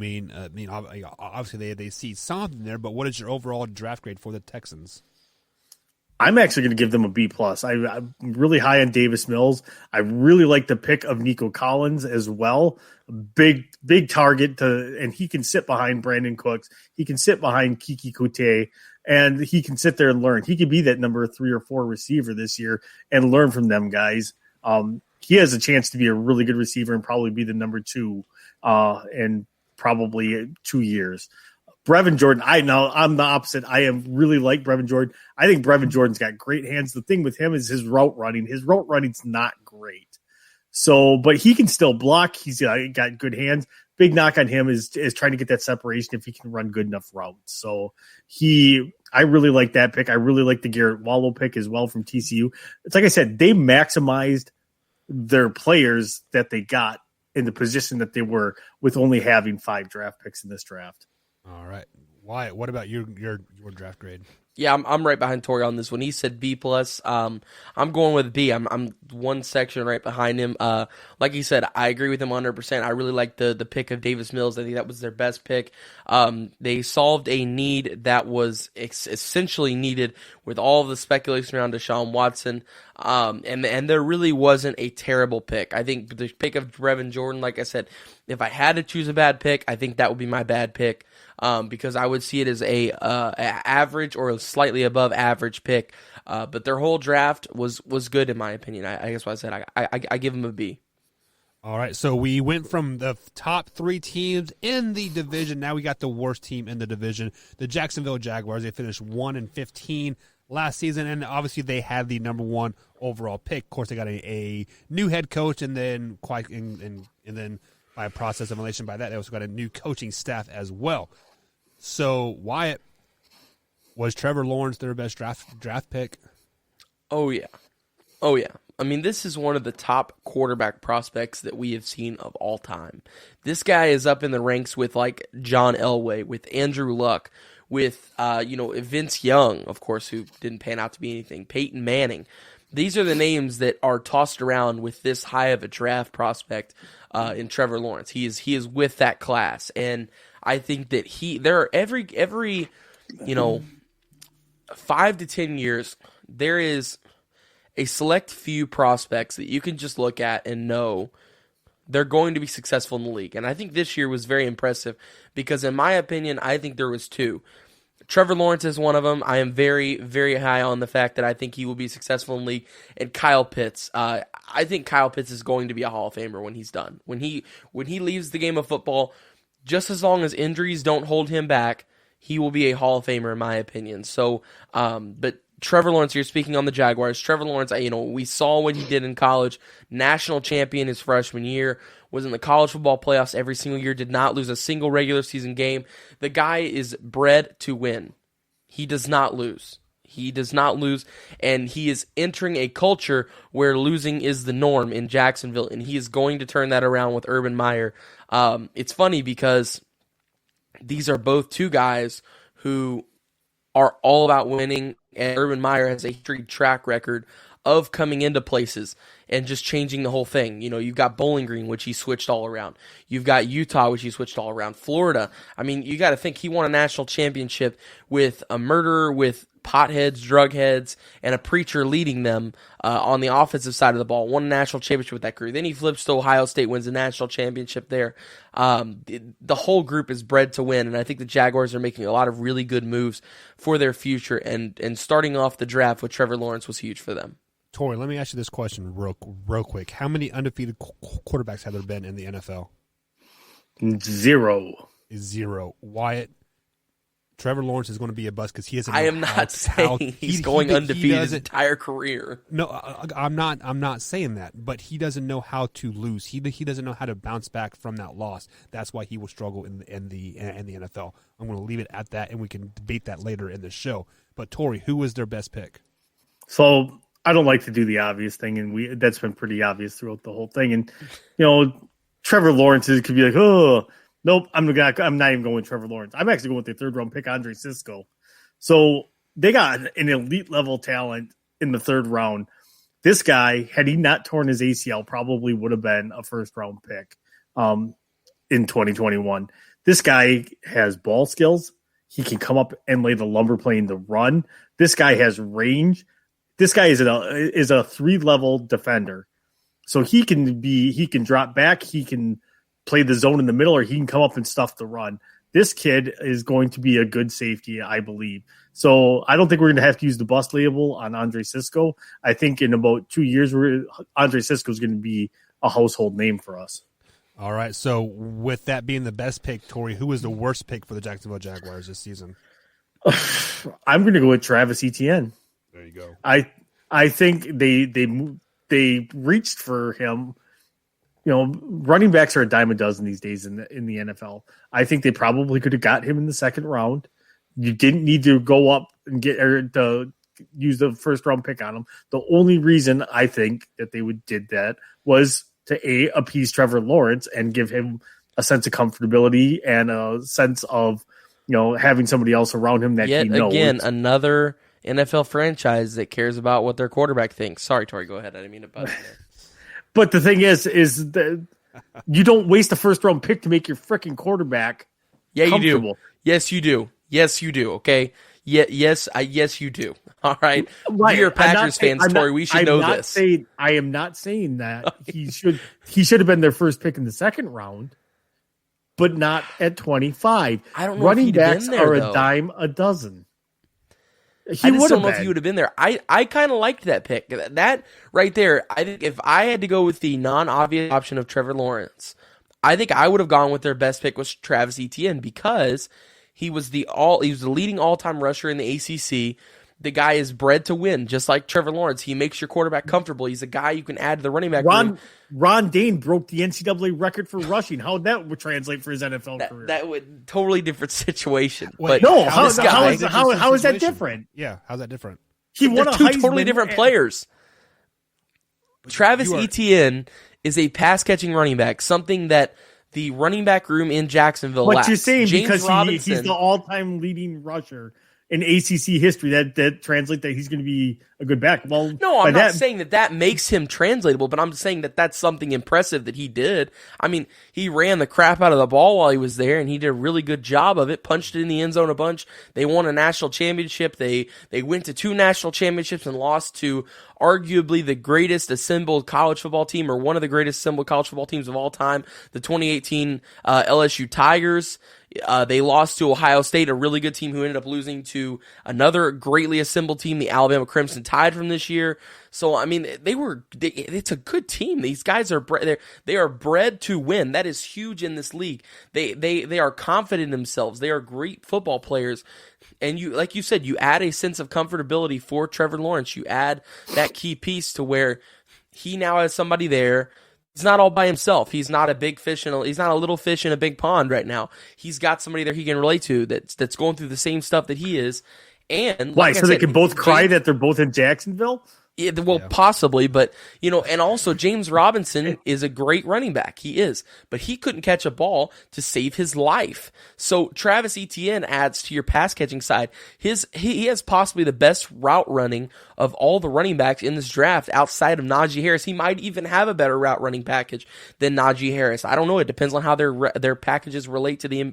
obviously they see something there. But what is your overall draft grade for the Texans?
I'm actually going to give them a B+. I'm really high on Davis Mills. I really like the pick of Nico Collins as well. Big target and he can sit behind Brandon Cooks. He can sit behind Kiki Kute, and he can sit there and learn. He could be that number 3 or 4 receiver this year and learn from them guys. He has a chance to be a really good receiver and probably be the number 2 in probably 2 years. Brevin Jordan, I'm the opposite. I am really like Brevin Jordan. I think Brevin Jordan's got great hands. The thing with him is his route running. His route running's not great. So, but he can still block. He's got good hands. Big knock on him is trying to get that separation if he can run good enough routes. So I really like that pick. I really like the Garrett Wallow pick as well from TCU. It's like I said, they maximized their players that they got in the position that they were with only having 5 draft picks in this draft.
All right. Wyatt, what about your draft grade?
Yeah, I'm right behind Tori on this one. He said B+. I'm going with B. I'm one section right behind him. Like he said, I agree with him 100%. I really like the pick of Davis Mills. I think that was their best pick. They solved a need that was essentially needed with all of the speculation around Deshaun Watson. And there really wasn't a terrible pick. I think the pick of Brevin Jordan, like I said, if I had to choose a bad pick, I think that would be my bad pick. Because I would see it as a average or a slightly above average pick. But their whole draft was good in my opinion. I guess what I said. I give them a B.
All right, so we went from the top 3 teams in the division. Now we got the worst team in the division, the Jacksonville Jaguars. They finished 1-15 last season, and obviously they had the number 1 overall pick. Of course, they got a new head coach, and then then by a process of elimination by that, they also got a new coaching staff as well. So, Wyatt, was Trevor Lawrence their best draft pick?
Oh, yeah. I mean, this is one of the top quarterback prospects that we have seen of all time. This guy is up in the ranks with, like, John Elway, with Andrew Luck, with, Vince Young, of course, who didn't pan out to be anything, Peyton Manning. These are the names that are tossed around with this high of a draft prospect in Trevor Lawrence. He is with that class, and I think that 5 to 10 years, there is a select few prospects that you can just look at and know they're going to be successful in the league. And I think this year was very impressive because, in my opinion, I think there was two. Trevor Lawrence is one of them. I am very, very high on the fact that I think he will be successful in the league. And Kyle Pitts. I think Kyle Pitts is going to be a Hall of Famer when he's done. When he leaves the game of football, just as long as injuries don't hold him back, he will be a Hall of Famer in my opinion. So, but Trevor Lawrence, you're speaking on the Jaguars. Trevor Lawrence, we saw what he did in college. National champion his freshman year. Was in the college football playoffs every single year. Did not lose a single regular season game. The guy is bred to win. He does not lose. He does not lose, and he is entering a culture where losing is the norm in Jacksonville, and he is going to turn that around with Urban Meyer. It's funny because these are both two guys who are all about winning, and Urban Meyer has a track record of coming into places and just changing the whole thing. You've got Bowling Green, which he switched all around. You've got Utah, which he switched all around. Florida. I mean, you got to think he won a national championship with a murderer, with potheads, drug heads, and a preacher leading them on the offensive side of the ball. Won a national championship with that crew. Then he flips to Ohio State, wins a national championship there. The whole group is bred to win, and I think the Jaguars are making a lot of really good moves for their future, and starting off the draft with Trevor Lawrence was huge for them.
Tori, let me ask you this question real quick. How many undefeated quarterbacks have there been in the NFL?
Zero.
Wyatt, Trevor Lawrence is going to be a bust because he isn't.
I am not saying he's going undefeated his entire career.
No, I'm not. I'm not saying that. But he doesn't know how to lose. He doesn't know how to bounce back from that loss. That's why he will struggle in the NFL. I'm going to leave it at that, and we can debate that later in the show. But Tori, who was their best pick?
So I don't like to do the obvious thing, and that's been pretty obvious throughout the whole thing. And Trevor Lawrence could be like, oh. Nope, I'm not even going with Trevor Lawrence. I'm actually going with the third-round pick, Andre Sisco. So they got an elite-level talent in the third round. This guy, had he not torn his ACL, probably would have been a first-round pick in 2021. This guy has ball skills. He can come up and lay the lumber playing the run. This guy has range. This guy is a three-level defender. So he can drop back. He can play the zone in the middle, or he can come up and stuff the run. This kid is going to be a good safety, I believe. So I don't think we're going to have to use the bust label on Andre Sisco. I think in about 2 years, Andre Sisco is going to be a household name for us.
All right. So with that being the best pick, Tori, who was the worst pick for the Jacksonville Jaguars this season?
I'm going to go with Travis Etienne.
There you go.
I think they reached for him. Running backs are a dime a dozen these days in the NFL. I think they probably could have got him in the second round. You didn't need to go up and to use the first round pick on him. The only reason I think that they did that was to appease Trevor Lawrence and give him a sense of comfortability and a sense of having somebody else around him that he knows.
Again, another NFL franchise that cares about what their quarterback thinks. Sorry, Tori, go ahead. I didn't mean to butt in there.
But the thing is that you don't waste a first-round pick to make your freaking quarterback comfortable.
You do. Yes, you do. Yes, you do. Okay. Yes, you do. All right. We're Packers fans, Tori. We should know this.
I am not saying that he should have been their first pick in the second round, but not at 25.
I don't know.
Running
if he'd
backs
been there,
are
though.
a dime a dozen.
I just don't know if he would have been there. I kind of liked that pick. That right there, I think if I had to go with the non-obvious option of Trevor Lawrence, I think I would have gone with their best pick was Travis Etienne because he was the leading all-time rusher in the ACC. The guy is bred to win, just like Trevor Lawrence. He makes your quarterback comfortable. He's a guy you can add to the running back room.
Ron Dane broke the NCAA record for rushing. How that would translate for his NFL career?
That would totally different situation.
Wait,
but
no, how is that different?
Yeah, how's that different?
He won
They're
a
two
Heisman
totally different players. Travis Etienne is a pass-catching running back, something that the running back room in Jacksonville lacks.
But you're saying
James
because
Robinson,
he's the all-time leading rusher, in ACC history that translate that he's going to be a good back. Well,
no, I'm not saying that makes him translatable, but I'm saying that that's something impressive that he did. I mean, he ran the crap out of the ball while he was there, and he did a really good job of it, punched it in the end zone a bunch. They won a national championship. They went to 2 national championships and lost to arguably the greatest assembled college football team, or one of the greatest assembled college football teams of all time, the 2018 LSU Tigers. They lost to Ohio State, a really good team who ended up losing to another greatly assembled team, the Alabama Crimson Tide from this year. So, I mean, it's a good team. These guys are they are bred to win. That is huge in this league. They are confident in themselves. They are great football players. And you, like you said, you add a sense of comfortability for Trevor Lawrence. You add that key piece to where he now has somebody there. He's not all by himself. He's not a big fish he's not a little fish in a big pond right now. He's got somebody there he can relate to that's going through the same stuff that he is. And
why? So they can both cry that they're both in Jacksonville?
Yeah, well, possibly, but, and also James Robinson is a great running back. He is, but he couldn't catch a ball to save his life. So Travis Etienne adds to your pass catching side. He has possibly the best route running of all the running backs in this draft outside of Najee Harris. He might even have a better route running package than Najee Harris. I don't know. It depends on how their packages relate to the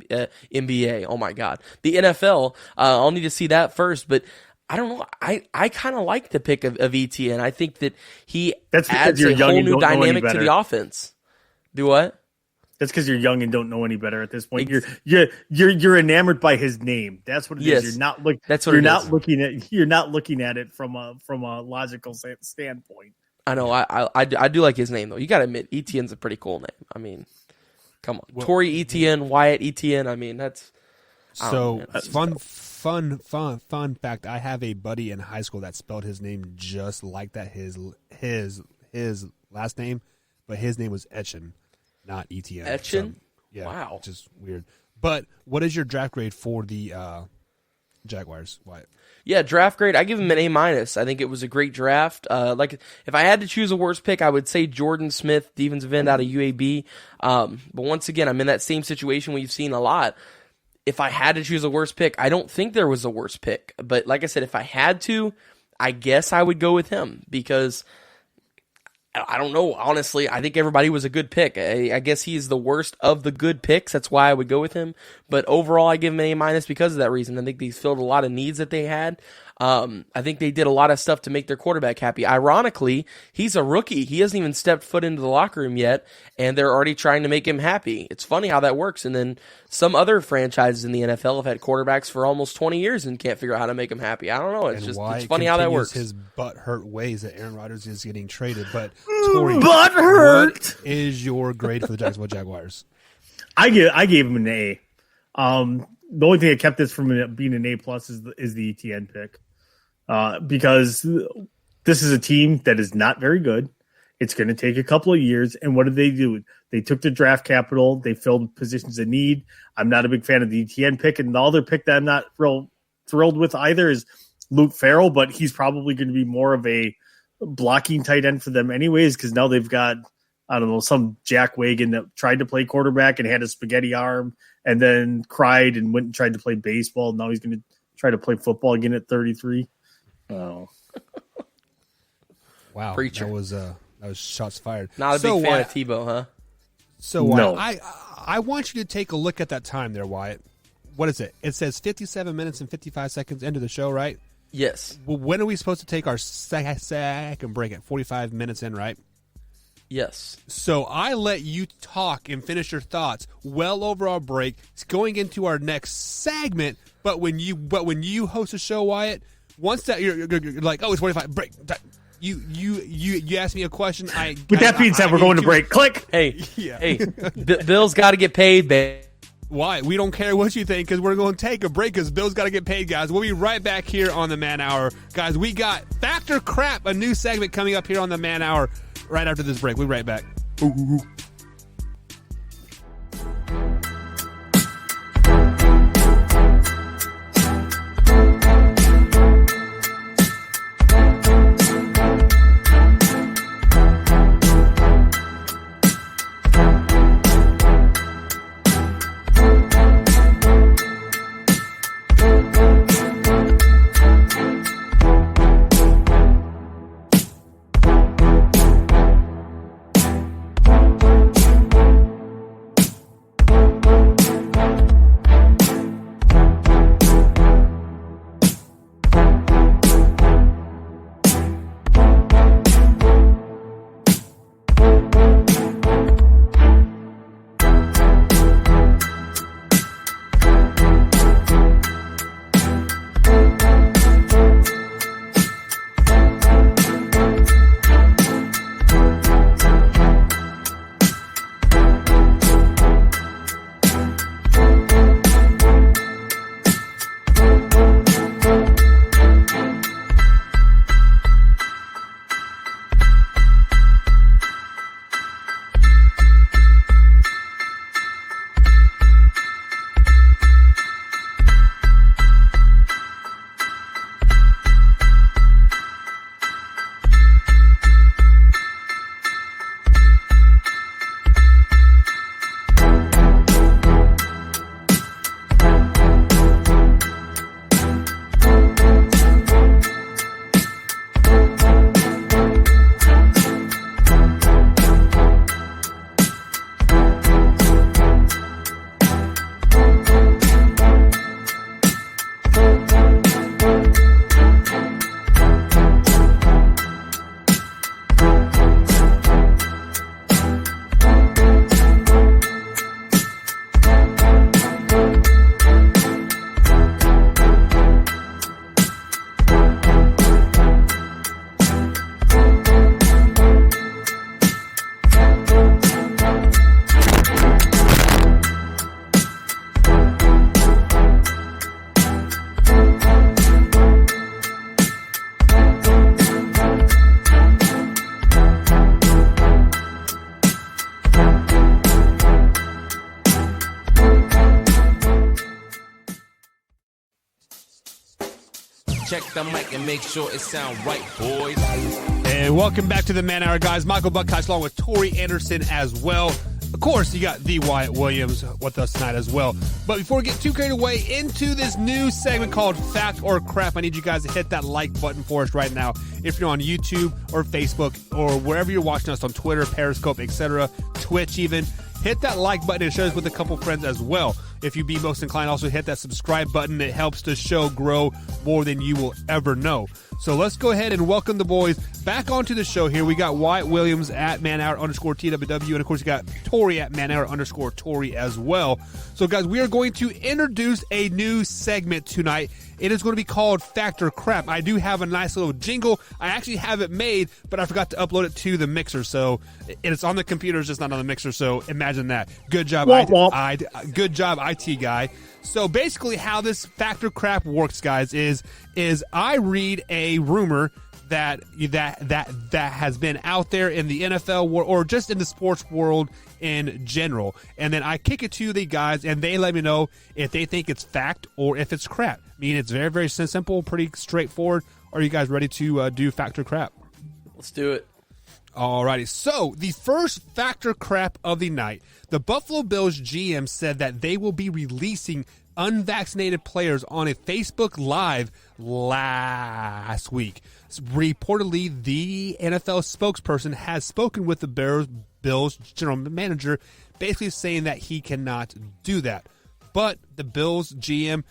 NBA. Oh my God. The NFL, I'll need to see that first, but I don't know. I kind of like the pick of Etienne. I think that he adds a whole new dynamic to the offense. Do what?
That's because you're young and don't know any better at this point. You're enamored by his name. That's what it is. You're not You're not looking at it from a logical standpoint.
I know. I do like his name though. You got to admit, Etienne's a pretty cool name. I mean, come on, Torrey Etienne, Wyatt Etienne. I mean, that's
fun fact. I have a buddy in high school that spelled his name just like that. His last name, but his name was Etchen, not Etienne.
Etchen?
So, yeah,
wow,
just weird. But what is your draft grade for the Jaguars, Wyatt?
Yeah, draft grade, I give him an A-. I think it was a great draft. Like, if I had to choose a worst pick, I would say Jordan Smith, defensive end out of UAB. But once again, I'm in that same situation we've seen a lot. If I had to choose a worst pick, I don't think there was a worst pick. But like I said, if I had to, I guess I would go with him because I don't know. Honestly, I think everybody was a good pick. I guess he's the worst of the good picks. That's why I would go with him. But overall, I give him an A- because of that reason. I think they filled a lot of needs that they had. I think they did a lot of stuff to make their quarterback happy. Ironically, he's a rookie. He hasn't even stepped foot into the locker room yet, and they're already trying to make him happy. It's funny how that works. And then some other franchises in the NFL have had quarterbacks for almost 20 years and can't figure out how to make them happy. I don't know. It's funny how that works.
His butt hurt ways that Aaron Rodgers is getting traded. But Tori,
butt hurt.
What is your grade for the Jacksonville Jaguars? I
gave him an A. The only thing that kept this from being an A+ is the ETN pick. Because this is a team that is not very good. It's going to take a couple of years. And what did they do? They took the draft capital. They filled positions of need. I'm not a big fan of the ETN pick. And the other pick that I'm not real thrilled with either is Luke Farrell, but he's probably going to be more of a blocking tight end for them anyways, because now they've got, I don't know, some jackwagon that tried to play quarterback and had a spaghetti arm and then cried and went and tried to play baseball. Now he's going to try to play football again at 33. Oh,
wow!
Preacher.
That was shots fired.
Not a big fan of Tebow, huh?
So
no.
I want you to take a look at that time there, Wyatt. What is it? It says 57 minutes and 55 seconds into the show, right?
Yes.
Well, when are we supposed to take our second break? At 45 minutes in, right?
Yes.
So I let you talk and finish your thoughts well over our break. It's going into our next segment. But when you host a show, Wyatt, once that you're like, oh, it's 45 break. You asked me a question.
With that being said, we're going to break. Click.
Hey, Bill's got to get paid, babe.
Why? We don't care what you think because we're going to take a break because Bill's got to get paid, guys. We'll be right back here on the Man Hour. Guys, we got Factor Crap, a new segment coming up here on the Man Hour right after this break. We'll be right back. Ooh.
Check the mic and make sure it sound right, boys.
And welcome back to the Man Hour, guys. Michael Buckhouse along with Tori Anderson as well. Of course, you got the Wyatt Williams with us tonight as well. But before we get too carried away into this new segment called Fact or Crap, I need you guys to hit that like button for us right now. If you're on YouTube or Facebook or wherever you're watching us on Twitter, Periscope, etc., Twitch even, hit that like button and share us with a couple friends as well. If you be most inclined, also hit that subscribe button. It helps the show grow more than you will ever know. So let's go ahead and welcome the boys back onto the show here. We got Wyatt Williams at manhour_TWW, and of course you got Tori at manhour_Tori as well. So guys, we are going to introduce a new segment tonight. It is going to be called Fact or Crap. I do have a nice little jingle. I actually have it made, but I forgot to upload it to the mixer. So it's on the computer, it's just not on the mixer. So imagine that. Good job, good job, IT guy. So basically how this Fact or Crap works, guys, is I read a rumor that has been out there in the NFL or just in the sports world in general, and then I kick it to the guys, and they let me know if they think it's fact or if it's crap. I mean, it's very, very simple, pretty straightforward. Are you guys ready to do Fact or Crap?
Let's do it.
Alrighty, so the first Fact or Crap of the night. The Buffalo Bills GM said that they will be releasing unvaccinated players on a Facebook Live last week. Reportedly, the NFL spokesperson has spoken with the Bills general manager, basically saying that he cannot do that. But the Bills GM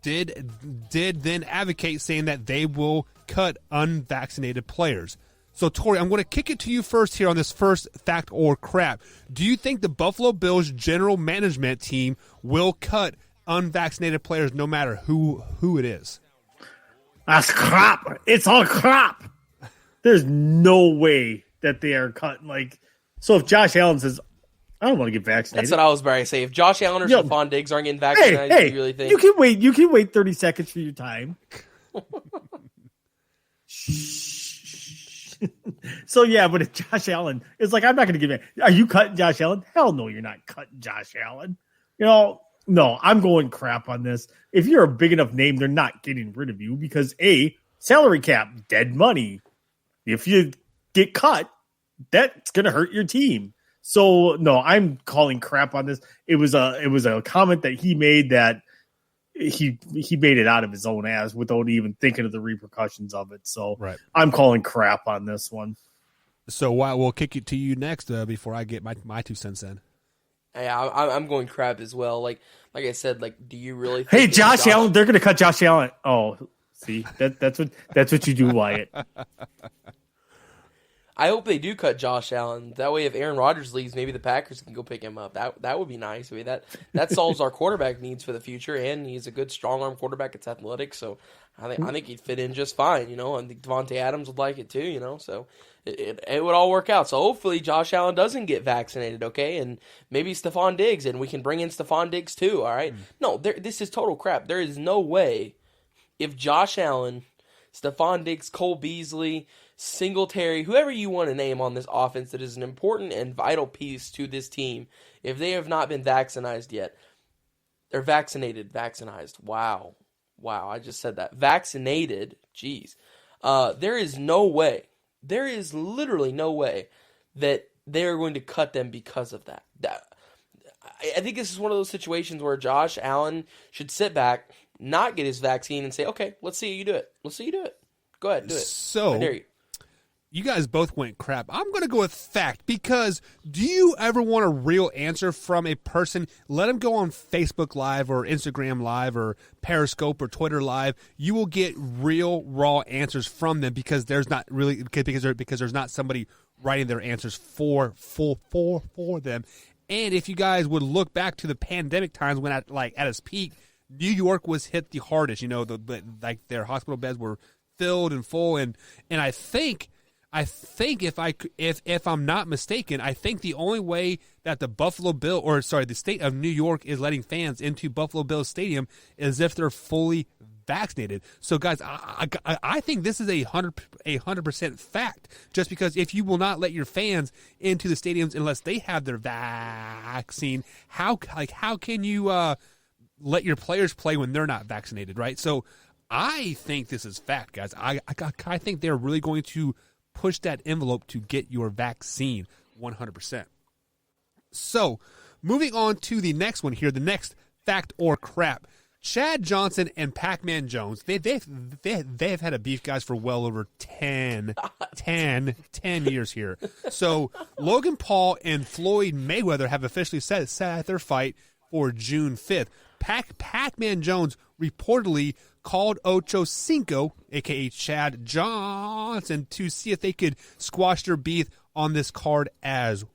did then advocate, saying that they will cut unvaccinated players. So, Tori, I'm going to kick it to you first here on this first Fact or Crap. Do you think the Buffalo Bills general management team will cut unvaccinated players no matter who it is?
That's crap. It's all crap. There's no way that they are cutting. So if Josh Allen says, I don't want to get vaccinated.
That's what I was about to say. If Josh Allen or Stephon Diggs aren't getting vaccinated,
hey,
you really think?
You can wait 30 seconds for your time. So, yeah, but if Josh Allen is like, I'm not going to give it. Are you cutting Josh Allen? Hell no, you're not cutting Josh Allen. No, I'm going crap on this. If you're a big enough name, they're not getting rid of you because, A, salary cap, dead money. If you get cut, that's going to hurt your team. So, no, I'm calling crap on this. It was a comment that he made that he made it out of his own ass without even thinking of the repercussions of it. So
right.
I'm calling crap on this one.
So we'll kick it to you next before I get my 2 cents in.
Yeah, I'm going crap as well. Like I said, do you really think
Hey, Josh Allen, they're going to cut Josh Allen. Oh, see, that's what you do, Wyatt.
I hope they do cut Josh Allen. That way, if Aaron Rodgers leaves, maybe the Packers can go pick him up. That would be nice. I mean, that solves our quarterback needs for the future, and he's a good strong arm quarterback. It's athletic, so I think he'd fit in just fine. I think Devontae Adams would like it too. So it would all work out. So hopefully Josh Allen doesn't get vaccinated, okay, and maybe Stephon Diggs, and we can bring in Stephon Diggs too. All right, no, this is total crap. There is no way if Josh Allen, Stephon Diggs, Cole Beasley, Singletary, whoever you want to name on this offense that is an important and vital piece to this team, if they have not been vaccinated yet, they're vaccinated. Wow, I just said that. Vaccinated, jeez. There is literally no way that they are going to cut them because of that. I think this is one of those situations where Josh Allen should sit back, not get his vaccine, and say, okay, let's see you do it. Go ahead, do it.
So,
I dare you.
You guys both went crap. I'm going to go with fact because do you ever want a real answer from a person? Let them go on Facebook Live or Instagram Live or Periscope or Twitter Live. You will get real raw answers from them because there's not really because there's not somebody writing their answers for them. And if you guys would look back to the pandemic times when at its peak, New York was hit the hardest. Their hospital beds were filled and full, and I think if I'm not mistaken, I think the only way that the state of New York is letting fans into Buffalo Bills Stadium is if they're fully vaccinated. So, guys, I think this is 100% fact. Just because if you will not let your fans into the stadiums unless they have their vaccine, how can you let your players play when they're not vaccinated, right? So, I think this is fact, guys. I think they're really going to push that envelope to get your vaccine 100%. So, moving on to the next one here, the next fact or crap. Chad Johnson and Pac-Man Jones, they've had a beef, guys, for well over 10 years here. So, Logan Paul and Floyd Mayweather have officially set their fight for June 5th. Pac-Man Jones reportedly called Ocho Cinco, a.k.a. Chad Johnson, to see if they could squash their beef on this card as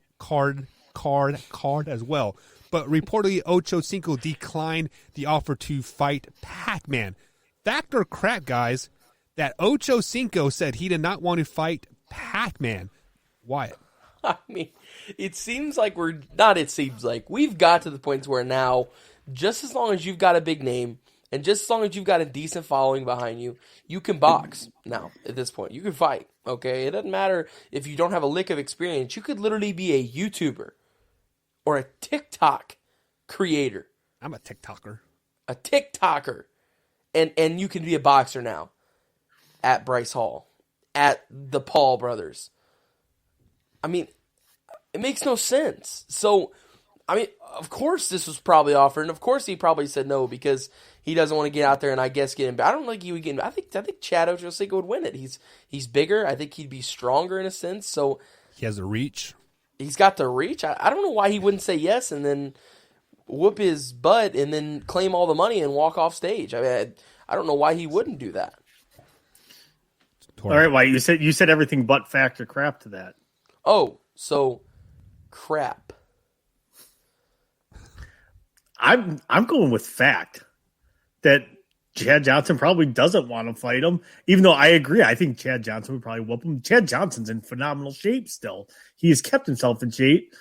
well. But reportedly, Ocho Cinco declined the offer to fight Pac-Man. Fact or crap, guys, that Ocho Cinco said he did not want to fight Pac-Man. Wyatt?
I mean, it seems like we've got to the point where now, just as long as you've got a big name and just as long as you've got a decent following behind you, you can box now at this point. You can fight, okay? It doesn't matter if you don't have a lick of experience. You could literally be a YouTuber or a TikTok creator.
I'm a TikToker.
A TikToker. And you can be a boxer now at Bryce Hall, at the Paul brothers. I mean, it makes no sense. So, I mean, of course this was probably offered, and of course he probably said no because he doesn't want to get out there and I guess get him. I don't think he would get him. I think Chad Ochocinco would win it. He's bigger. I think he'd be stronger in a sense. So
he has the reach.
He's got the reach. I don't know why he wouldn't say yes and then whoop his butt and then claim all the money and walk off stage. I mean, I don't know why he wouldn't do that.
All right, Wyatt, you said everything but fact or crap to that.
Oh, so crap.
I'm going with fact that Chad Johnson probably doesn't want to fight him, even though I agree. I think Chad Johnson would probably whoop him. Chad Johnson's in phenomenal shape still. He has kept himself in shape.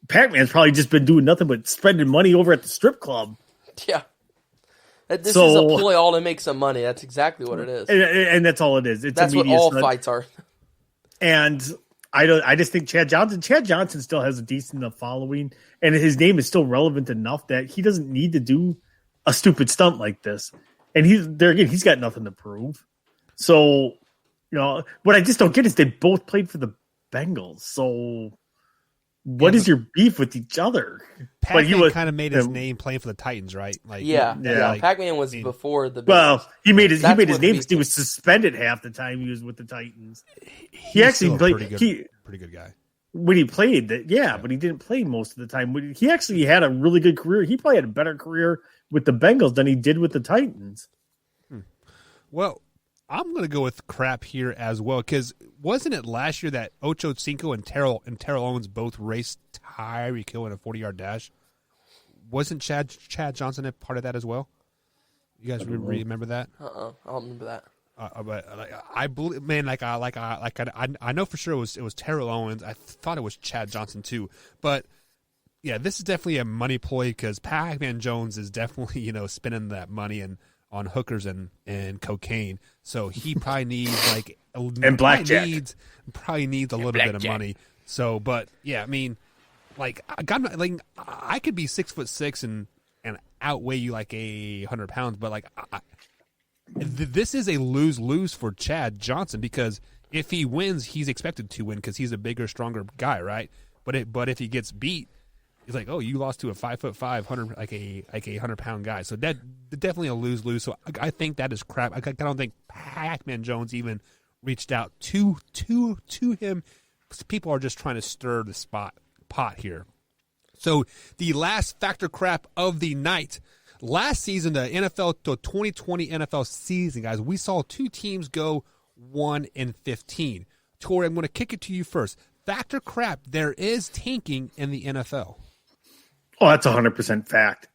Pac-Man's probably just been doing nothing but spending money over at the strip club.
Yeah. This is a ploy all to make some money. That's exactly what it is.
And that's all it is.
That's what all fights are.
And I just think Chad Johnson still has a decent enough following, and his name is still relevant enough that he doesn't need to do a stupid stunt like this. And he's got nothing to prove. So, what I just don't get is they both played for the Bengals. So, what is your beef with each other?
Pac-Man kind of made his name playing for the Titans, right? Like,
yeah.
Like,
Pac-Man was before the Bengals.
Well, he made his name because he was suspended half the time he was with the Titans. He actually played pretty good guy. When he played but he didn't play most of the time. He actually had a really good career. He probably had a better career with the Bengals than he did with the Titans.
Well, I'm going to go with crap here as well, because wasn't it last year that Ocho Cinco and Terrell Owens both raced Tyreek Hill in a 40-yard dash? Wasn't Chad Johnson a part of that as well? You guys remember that?
I don't remember that.
But I believe, man, I know for sure it was Terrell Owens. I thought it was Chad Johnson too, but yeah, this is definitely a money ploy because Pac-Man Jones is definitely spending that money on hookers and cocaine. So he probably needs
and blackjack.
Probably needs a little bit of money. So, but yeah, I mean, I could be 6'6" and outweigh you 100 pounds, but this is a lose for Chad Johnson because if he wins, he's expected to win because he's a bigger, stronger guy, right? But if he gets beat, it's like, oh, you lost to a 5'5", 100-pound guy. So that definitely a lose. So I think that is crap. I don't think Pac-Man Jones even reached out to him. People are just trying to stir the pot here. So the last factor crap of the night. Last season, the 2020 NFL season, guys, we saw two teams go 1-15. Tori, I'm going to kick it to you first. Factor crap, there is tanking in the NFL.
Oh, that's 100% fact.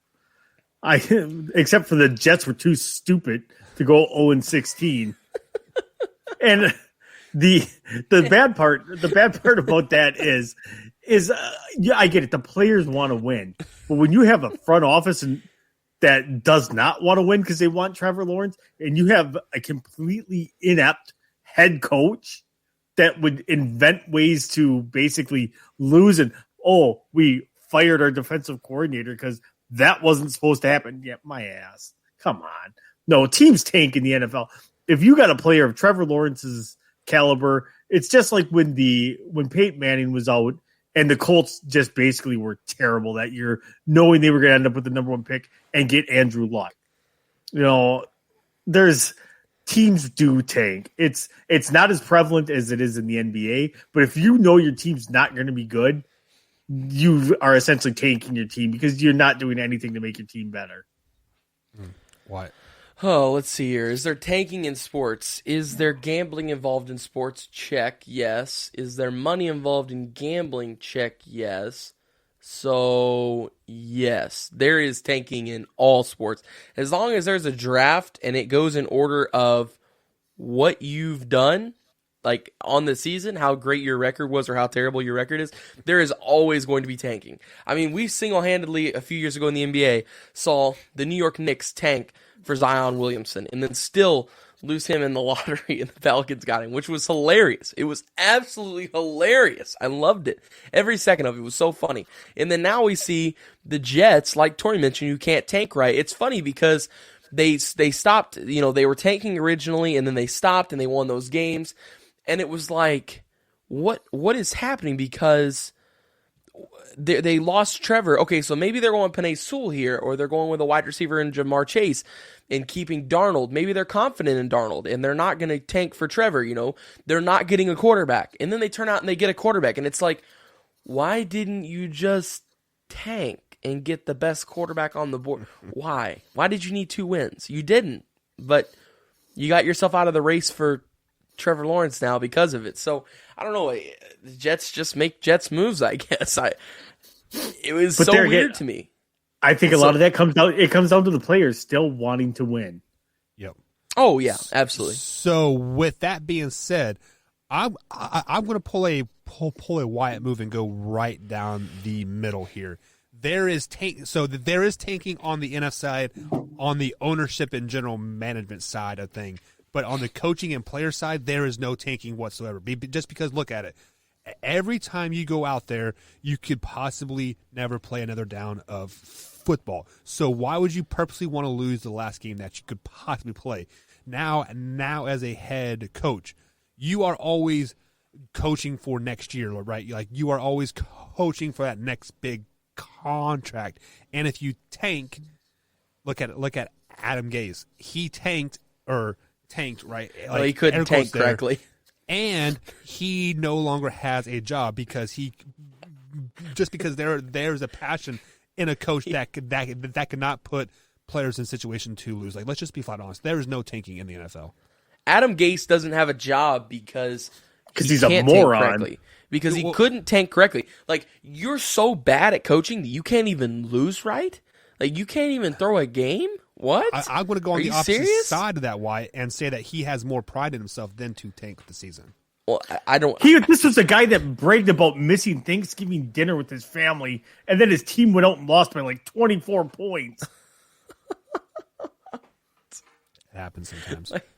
Except for the Jets were too stupid to go 0-16. And the bad part about that is I get it. The players want to win, but when you have a front office that does not want to win because they want Trevor Lawrence, and you have a completely inept head coach that would invent ways to basically lose, and we fired our defensive coordinator because that wasn't supposed to happen. Yeah, my ass. Come on. No, teams tank in the NFL. If you got a player of Trevor Lawrence's caliber, it's just like when Peyton Manning was out and the Colts just basically were terrible that year, knowing they were going to end up with the number 1 pick and get Andrew Luck. There's teams do tank. It's not as prevalent as it is in the NBA, but if you know your team's not going to be good, you are essentially tanking your team because you're not doing anything to make your team better.
What?
Oh, let's see here. Is there tanking in sports? Is there gambling involved in sports? Check, yes. Is there money involved in gambling? Check, yes. So, yes, there is tanking in all sports. As long as there's a draft and it goes in order of what you've done, like on the season, how great your record was or how terrible your record is, there is always going to be tanking. I mean, we single-handedly, a few years ago in the NBA, saw the New York Knicks tank for Zion Williamson and then still lose him in the lottery and the Falcons got him, which was hilarious. It was absolutely hilarious. I loved it. Every second of it was so funny. And then now we see the Jets, like Tori mentioned, who can't tank right. It's funny because they stopped, they were tanking originally and then they stopped and they won those games. And it was like, what is happening? Because they lost Trevor. Okay, so maybe they're going Penei Sewell here, or they're going with a wide receiver in Jamar Chase and keeping Darnold. Maybe they're confident in Darnold, and they're not going to tank for Trevor. They're not getting a quarterback. And then they turn out and they get a quarterback. And it's like, why didn't you just tank and get the best quarterback on the board? Why? Why did you need 2 wins? You didn't. But you got yourself out of the race for Trevor Lawrence now because of it. So I don't know. The Jets just make Jets moves, I guess. It was so weird to me.
I think a lot of that comes down to the players still wanting to win.
Yep.
Oh yeah, absolutely.
So with that being said, I'm going to pull a Wyatt move and go right down the middle here. There is tanking on the NF side, on the ownership and general management side of thing. But on the coaching and player side, there is no tanking whatsoever. Just because, look at it. Every time you go out there, you could possibly never play another down of football. So why would you purposely want to lose the last game that you could possibly play? Now as a head coach, you are always coaching for next year, right? Like you are always coaching for that next big contract. And if you tank, look at Adam Gase. He tanked, right?
Well, he couldn't tank correctly.
And he no longer has a job because there's a passion in a coach that could not put players in situation to lose. Like, let's just be flat honest. There is no tanking in the NFL.
Adam Gase doesn't have a job because
he's a moron.
Because he couldn't tank correctly. Like, you're so bad at coaching that you can't even lose right? Like, you can't even throw a game? What?
I'm going to go on the opposite side of that, Wyatt, and say that he has more pride in himself than to tank the season.
Well, I don't.
This was the guy that bragged about missing Thanksgiving dinner with his family, and then his team went out and lost by like 24 points.
It happens sometimes.
Like,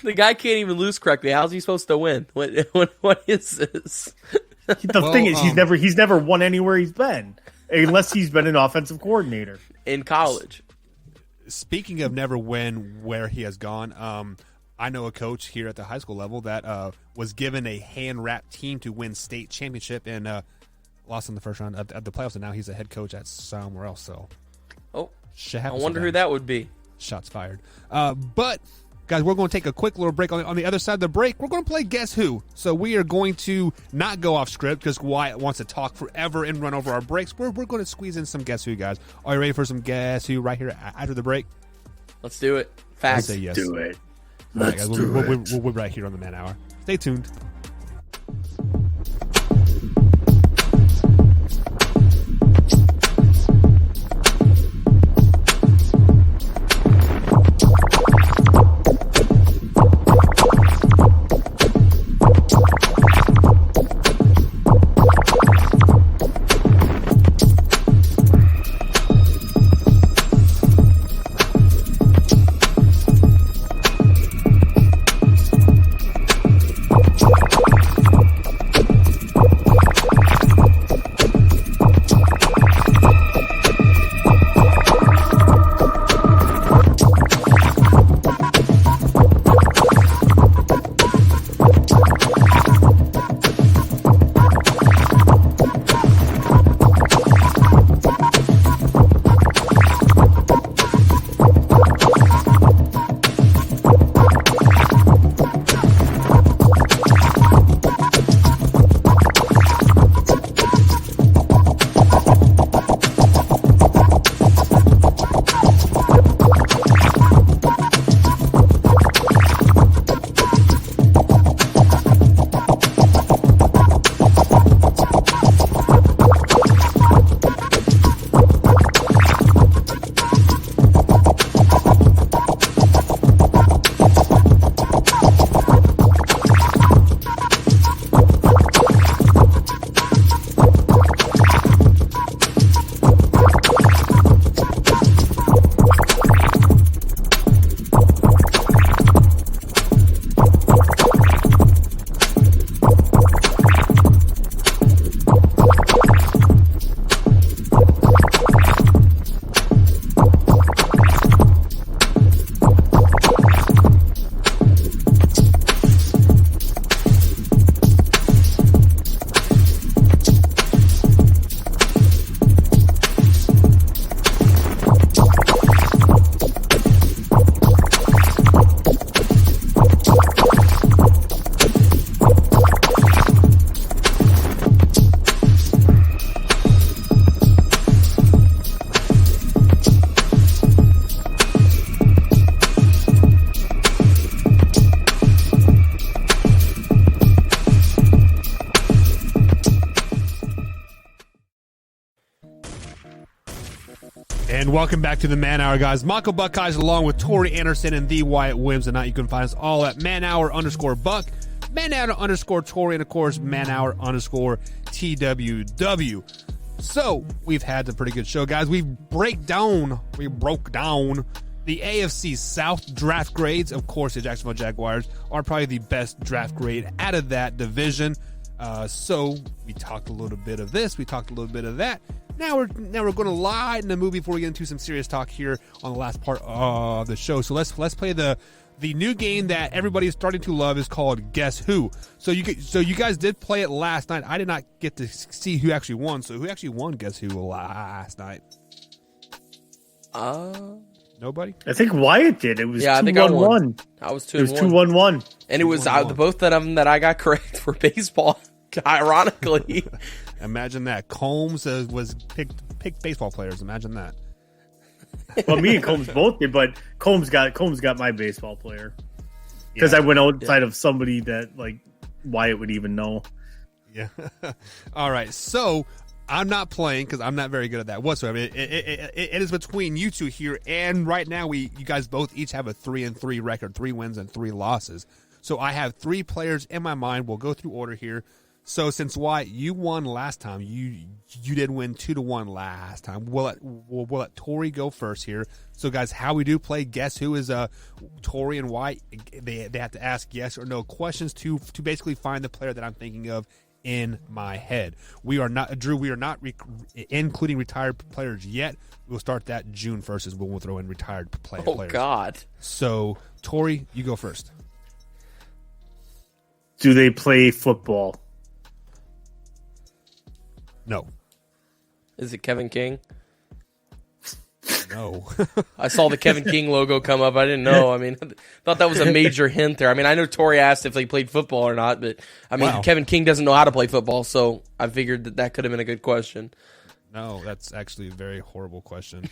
the guy can't even lose correctly. How's he supposed to win? What is this?
The thing is, he's never won anywhere he's been, unless he's been an offensive coordinator
in college.
Speaking of never win where he has gone, I know a coach here at the high school level that was given a hand-wrapped team to win state championship and lost in the first round of the playoffs, and now he's a head coach at somewhere else. So,
I wonder who that would be.
Shots fired. But, guys, we're going to take a quick little break. On the other side of the break, we're going to play Guess Who. So we are going to not go off script because Wyatt wants to talk forever and run over our breaks. We're going to squeeze in some Guess Who, guys. Are you ready for some Guess Who right here after the break?
Let's do it. Fast.
Say yes.
Do it.
Let's do it. We'll be right here on the Man Hour. Stay tuned. welcome back to the Man Hour, guys. Michael Buckeyes along with Tori Anderson and the Wyatt Williams. Tonight you can find us all at manhour_Buck, manhour_Tori, and of course manhour_TWW. So we've had a pretty good show, guys. We broke down the AFC South draft grades. Of course, the Jacksonville Jaguars are probably the best draft grade out of that division. So we talked a little bit of this, we talked a little bit of that. Now we're going to lighten the mood before we get into some serious talk here on the last part of the show. So let's play the new game that everybody is starting to love. Is called Guess Who. So you guys did play it last night. I did not get to see who actually won. So who actually won Guess Who last night? Nobody.
I think Wyatt did. It was 2-1-1.
I was 2-1.
It was 2-1-1,
and it was both of them that I got correct for baseball. Ironically.
Imagine that. Combs was picked baseball players. Imagine that.
Well, me and Combs both did, but Combs got my baseball player because I went outside of somebody that like Wyatt would even know.
Yeah. All right. So I'm not playing because I'm not very good at that whatsoever. It is between you two here, and right now you guys both each have a 3-3 record, 3 wins and 3 losses. So I have 3 players in my mind. We'll go through order here. So since Wyatt, you won last time, you did win 2-1 last time. We'll let Tori go first here. So guys, how we do play Guess Who is Tori and Wyatt. They have to ask yes or no questions to basically find the player that I'm thinking of in my head. We are not Drew. We are not including retired players yet. We'll start that June 1st is when we'll throw in retired players.
Oh God!
So Tori, you go first.
Do they play football?
No.
Is it Kevin King?
No.
I saw the Kevin King logo come up. I didn't know. I mean, I thought that was a major hint there. I mean, I know Tori asked if they played football or not, but I mean, Kevin King doesn't know how to play football, so I figured that could have been a good question.
No, that's actually a very horrible question.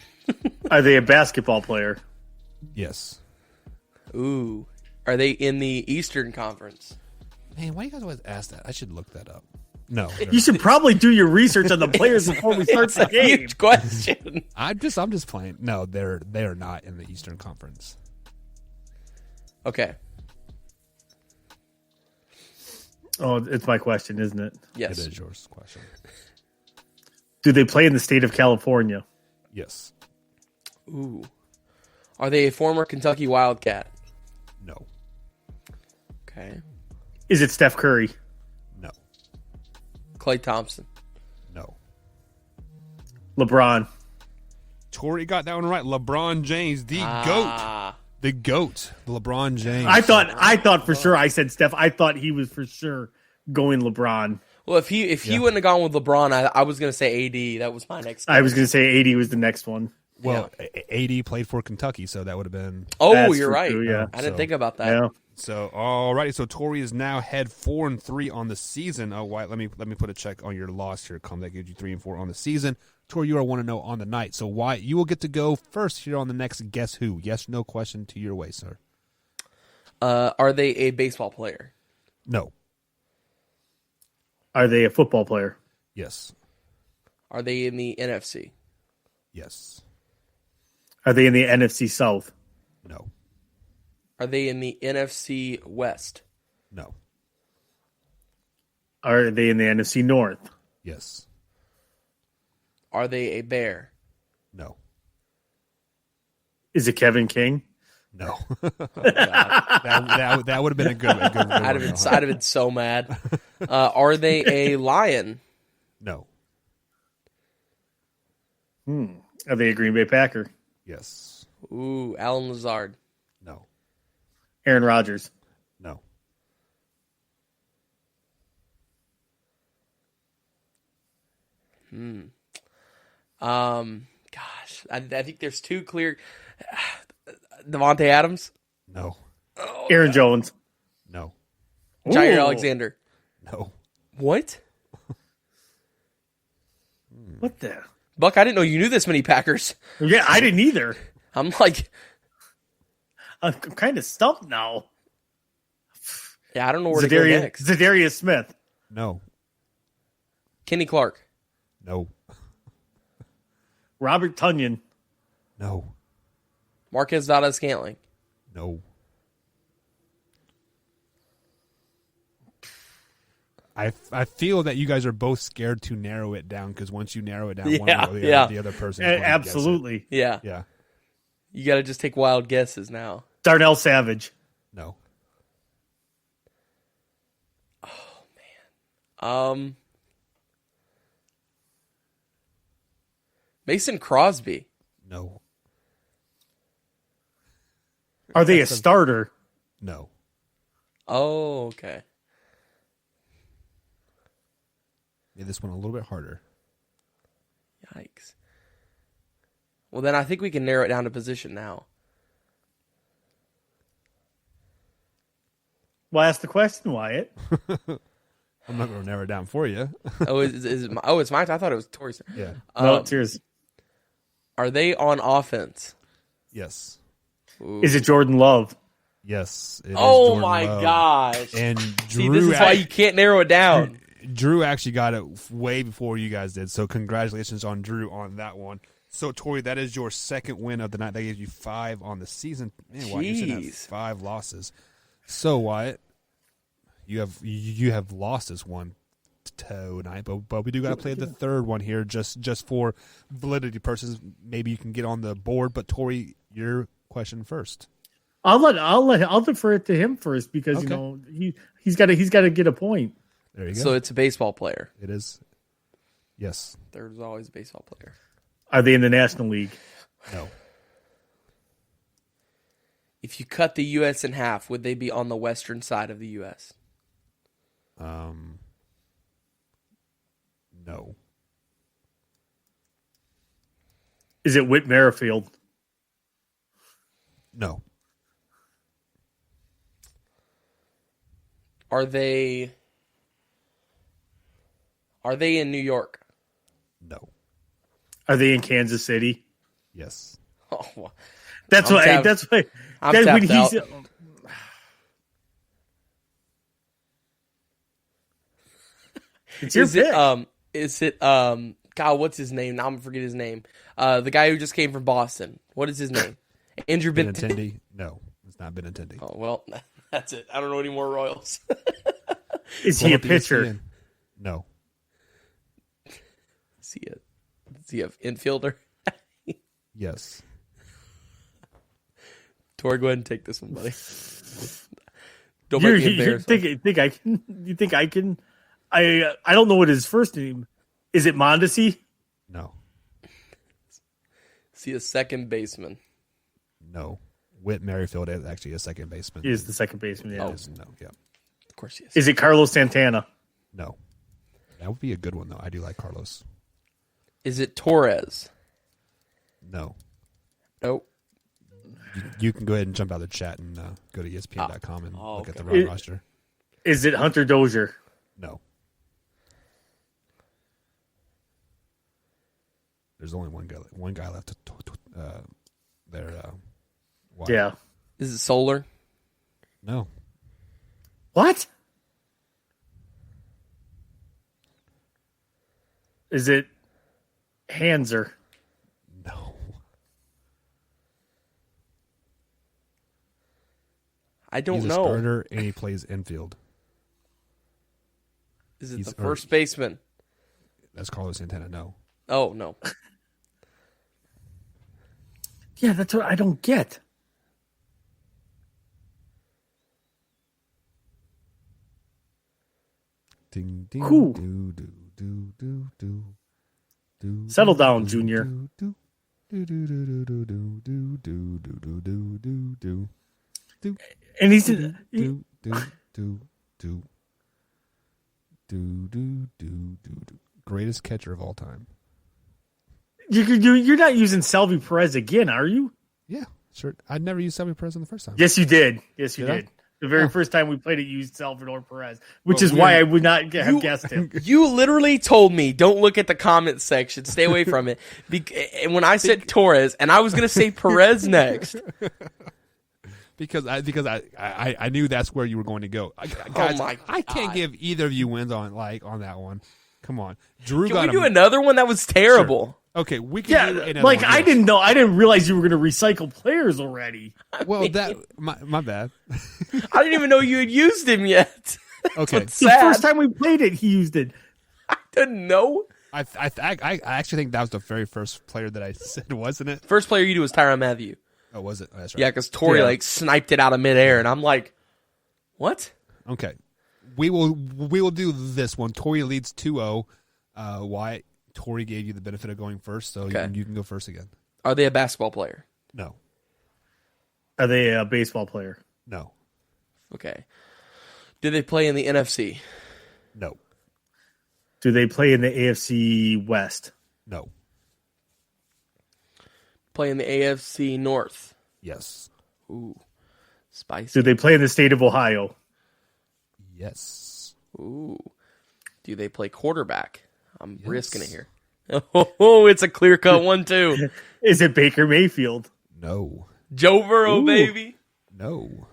Are they a basketball player?
Yes.
Ooh. Are they in the Eastern Conference?
Man, why do you guys always ask that? I should look that up. No.
You should probably do your research on the players before we start the game.
Huge question.
I'm just playing. No, they're not in the Eastern Conference.
Okay.
Oh, it's my question, isn't it?
Yes.
It is yours question.
Do they play in the state of California?
Yes.
Ooh. Are they a former Kentucky Wildcat?
No.
Okay.
Is it Steph Curry?
No.
Klay Thompson?
No.
LeBron?
Tori got that one right. LeBron James, the GOAT. The GOAT. LeBron James.
I thought for sure I said Steph. I thought he was for sure going LeBron.
Well, if he wouldn't have gone with LeBron, I was going to say AD. That was my next guess.
I was going to say AD was the next one.
Well, AD played for Kentucky, so that would have been...
Oh,
That's
you're right.
true, yeah.
I didn't think about that.
Yeah.
So, alrighty. So, Tori is now head 4-3 on the season. Oh, Wyatt, let me put a check on your loss here. That gives you 3-4 on the season. Tori, you are 1-0 on the night. So, Wyatt, you will get to go first here on the next Guess Who. Yes, no question to your way, sir.
Are they a baseball player?
No.
Are they a football player?
Yes.
Are they in the NFC?
Yes.
Are they in the NFC South?
No.
Are they in the NFC West?
No.
Are they in the NFC North?
Yes.
Are they a Bear?
No.
Is it Kevin King?
No.
Oh, God.
that would have been a good one.
I'd have been so mad. Are they a Lion?
No.
Are they a Green Bay Packer?
Yes.
Ooh, Alan Lazard.
No.
Aaron Rodgers?
No.
Gosh, I think there's two clear. Devontae Adams,
No.
Aaron Jones?
No.
Jair
Ooh.
Alexander.
No.
What?
What the?
Buck, I didn't know you knew this many Packers.
Yeah, I didn't either.
I'm like,
I'm kind of stumped now.
yeah, I don't know where to go next.
Zadarius Smith?
No.
Kenny Clark.
No.
Robert Tunyon?
No.
Marquez Valdes-Scantling.
No. I feel that you guys are both scared to narrow it down because once you narrow it down, one way or the other, the other person is going to guess it.
Absolutely.
Yeah.
Yeah.
You got to just take wild guesses now.
Darnell Savage.
No.
Mason Crosby.
No.
Are they a starter?
No.
Oh, okay.
Made this one a little bit harder.
Yikes. Well, then I think we can narrow it down to position now.
Well, ask the question, Wyatt.
I'm not going to narrow it down for you.
It's mine. I thought it was Tori's.
Yeah.
No, it's yours.
Are they on offense?
Yes.
Ooh.
Is it Jordan Love?
Yes. It is
Oh
Jordan
my
Love.
gosh.
And
See,
Drew,
this is why you can't narrow it down.
Drew actually got it way before you guys did. So congratulations on Drew on that one. So Tori, that is your second win of the night. That gives you 5 on the season. Man, Wyatt, you should have 5 losses. So Wyatt, you have lost this one tonight, but we do got to play the third one here just for validity purposes. Maybe you can get on the board. But Tori, your question first.
I'll defer it to him first because
Okay.
he's got to get a point.
There you go.
So it's a baseball player.
It is. Yes.
There's always a baseball player.
Are they in the National League?
No.
If you cut the U.S. in half, would they be on the western side of the U.S.?
No.
Is it Whit Merrifield?
No.
Are they in New York?
No.
Are they in Kansas City?
Yes.
Oh, well,
That's
I'm
why.
tapped-
That's why.
I'm
When
tapped
he's
out.
it's your pick.
Is it God, what's his name? Now I'm gonna forget his name. The guy who just came from Boston. What is his name? Andrew Benintendi.
Benintendi? No. It's not Benintendi.
Oh well, that's it. I don't know any more Royals.
Is he a pitcher?
No.
Is he an infielder?
Yes.
Tori, go ahead and take this one, buddy. Don't make me embarrassed.
You think I can? I don't know what his first name. Is it Mondesi?
No.
Is he a second baseman?
No. Whit Merrifield is actually a second baseman.
He is the second baseman. Yeah.
It is, no. Yeah.
Of course he is.
Is it Carlos Santana?
No. That would be a good one, though. I do like Carlos.
Is it Torres?
No.
Nope.
You can go ahead and jump out of the chat and go to ESPN.com and look at the
It-
roster.
Is it Hunter Dozier?
No. There's only one guy left there. Why?
Yeah.
Is it Solar?
No.
What? Is it Hanser?
No.
I don't
He's a
know.
starter and he plays infield.
Is it
He's-
the first baseman?
That's Carlos Santana. No.
Oh no.
Yeah, that's what I don't get.
Ding ding.
Who?
Do do do do do. Do,
Settle
do,
down,
do,
Junior.
Do do do do do do do do do do do do do do.
And he's
Do do do do do do do. Greatest catcher of all time.
you're not using Salvi Perez again, are you?
Yeah, sure. I'd never used Salvi Perez in the first time.
Yes, you did. Yes, you
Did I?
did. The very first time we played it, you used Salvador Perez, which is why I would not have guessed him.
You literally told me don't look at the comment section, stay away from it. And when I said Torres, and I was going to say Perez next.
Because I knew that's where you were going to go. Guys,
my
I can't
God.
give either of you wins on that one. Come on, Drew
Can
got
we do
him.
another one? That was terrible.
Okay, we can do another one.
I didn't realize you were going to recycle players already.
Well, my bad.
I didn't even know you had used him yet.
Okay,
The first time we played it, he used it.
I didn't know.
I actually think that was the very first player that I said, wasn't it?
First player you do was Tyrann Mathieu.
Oh, was it? Oh, that's right.
Yeah, because Tori sniped it out of midair, and I'm like, what?
Okay, we will do this one. Tori leads 2-0. Wyatt, Tori gave you the benefit of going first, so you can go first again.
Are they a basketball player?
No.
Are they a baseball player?
No.
Okay. Did they play in the NFC?
No.
Do they play in the AFC West?
No.
Play in the AFC North?
Yes.
Ooh, spicy.
Do they play in the state of Ohio?
Yes.
Ooh. Do they play quarterback? I'm risking it here. Oh, it's a clear-cut one, too.
Is it Baker Mayfield?
No.
Joe Burrow, baby.
No.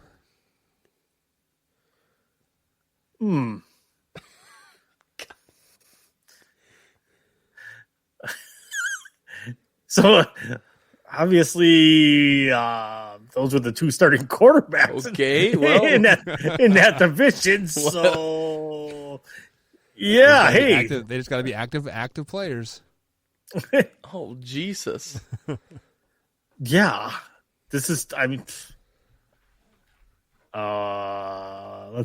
So, obviously, those were the two starting quarterbacks
Okay, well.
in that division. So, yeah, hey.
They just got to be active players.
Oh, Jesus.
Yeah. This is, let's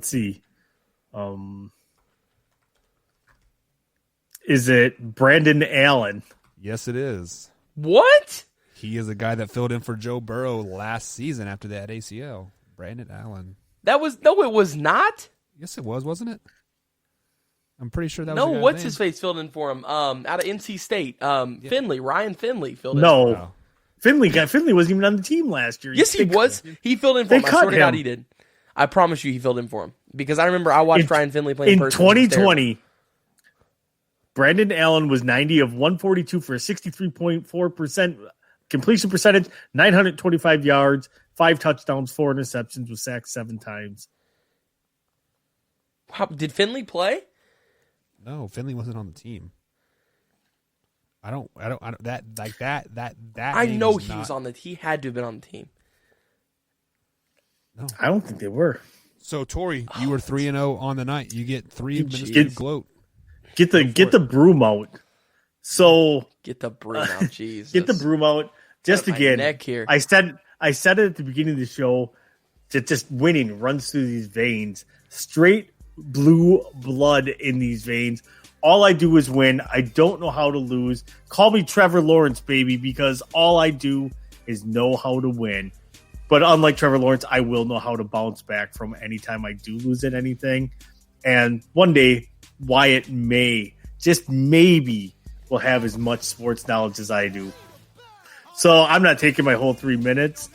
see. Is it Brandon Allen?
Yes, it is.
What?
He is a guy that filled in for Joe Burrow last season after that ACL. Brandon Allen.
No, it was not.
Yes, it was, wasn't it? I'm pretty sure that was.
No,
the guy's
what's
name.
his face filled in for him? Out of NC State, Finley, Ryan Finley filled in.
No,
Wow.
Finley wasn't even on the team last year.
Yes, he was. He filled in for
They
him. I
cut
swear to God,
him.
he did. I promise you, he filled in for him because I remember I watched Ryan Finley play in person.
2020. Brandon Allen was 90 of 142 for a 63.4% completion percentage, 925 yards, 5 touchdowns, 4 interceptions, was sacked 7 times.
Did Finley play?
No, Finley wasn't on the team. I know he
was on the. He had to have been on the team.
No,
I don't think they were.
So Tori, you were 3-0 on the night. You get 3 minutes to
Jeez.
gloat.
Get the broom out. So
Get the broom out, Jesus.
get the broom out. Just
My
again,
neck here.
I said it at the beginning of the show that just winning runs through these veins. Straight blue blood in these veins. All I do is win. I don't know how to lose. Call me Trevor Lawrence, baby, because all I do is know how to win. But unlike Trevor Lawrence, I will know how to bounce back from any time I do lose at anything. And one day, Wyatt just maybe, will have as much sports knowledge as I do. So I'm not taking my whole 3 minutes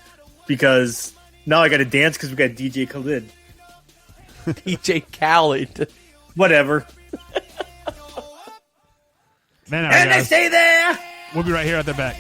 because now I got to dance because we got DJ Khalid.
DJ Khaled.
Whatever.
Man,
And they stay there.
We'll be right here at the back.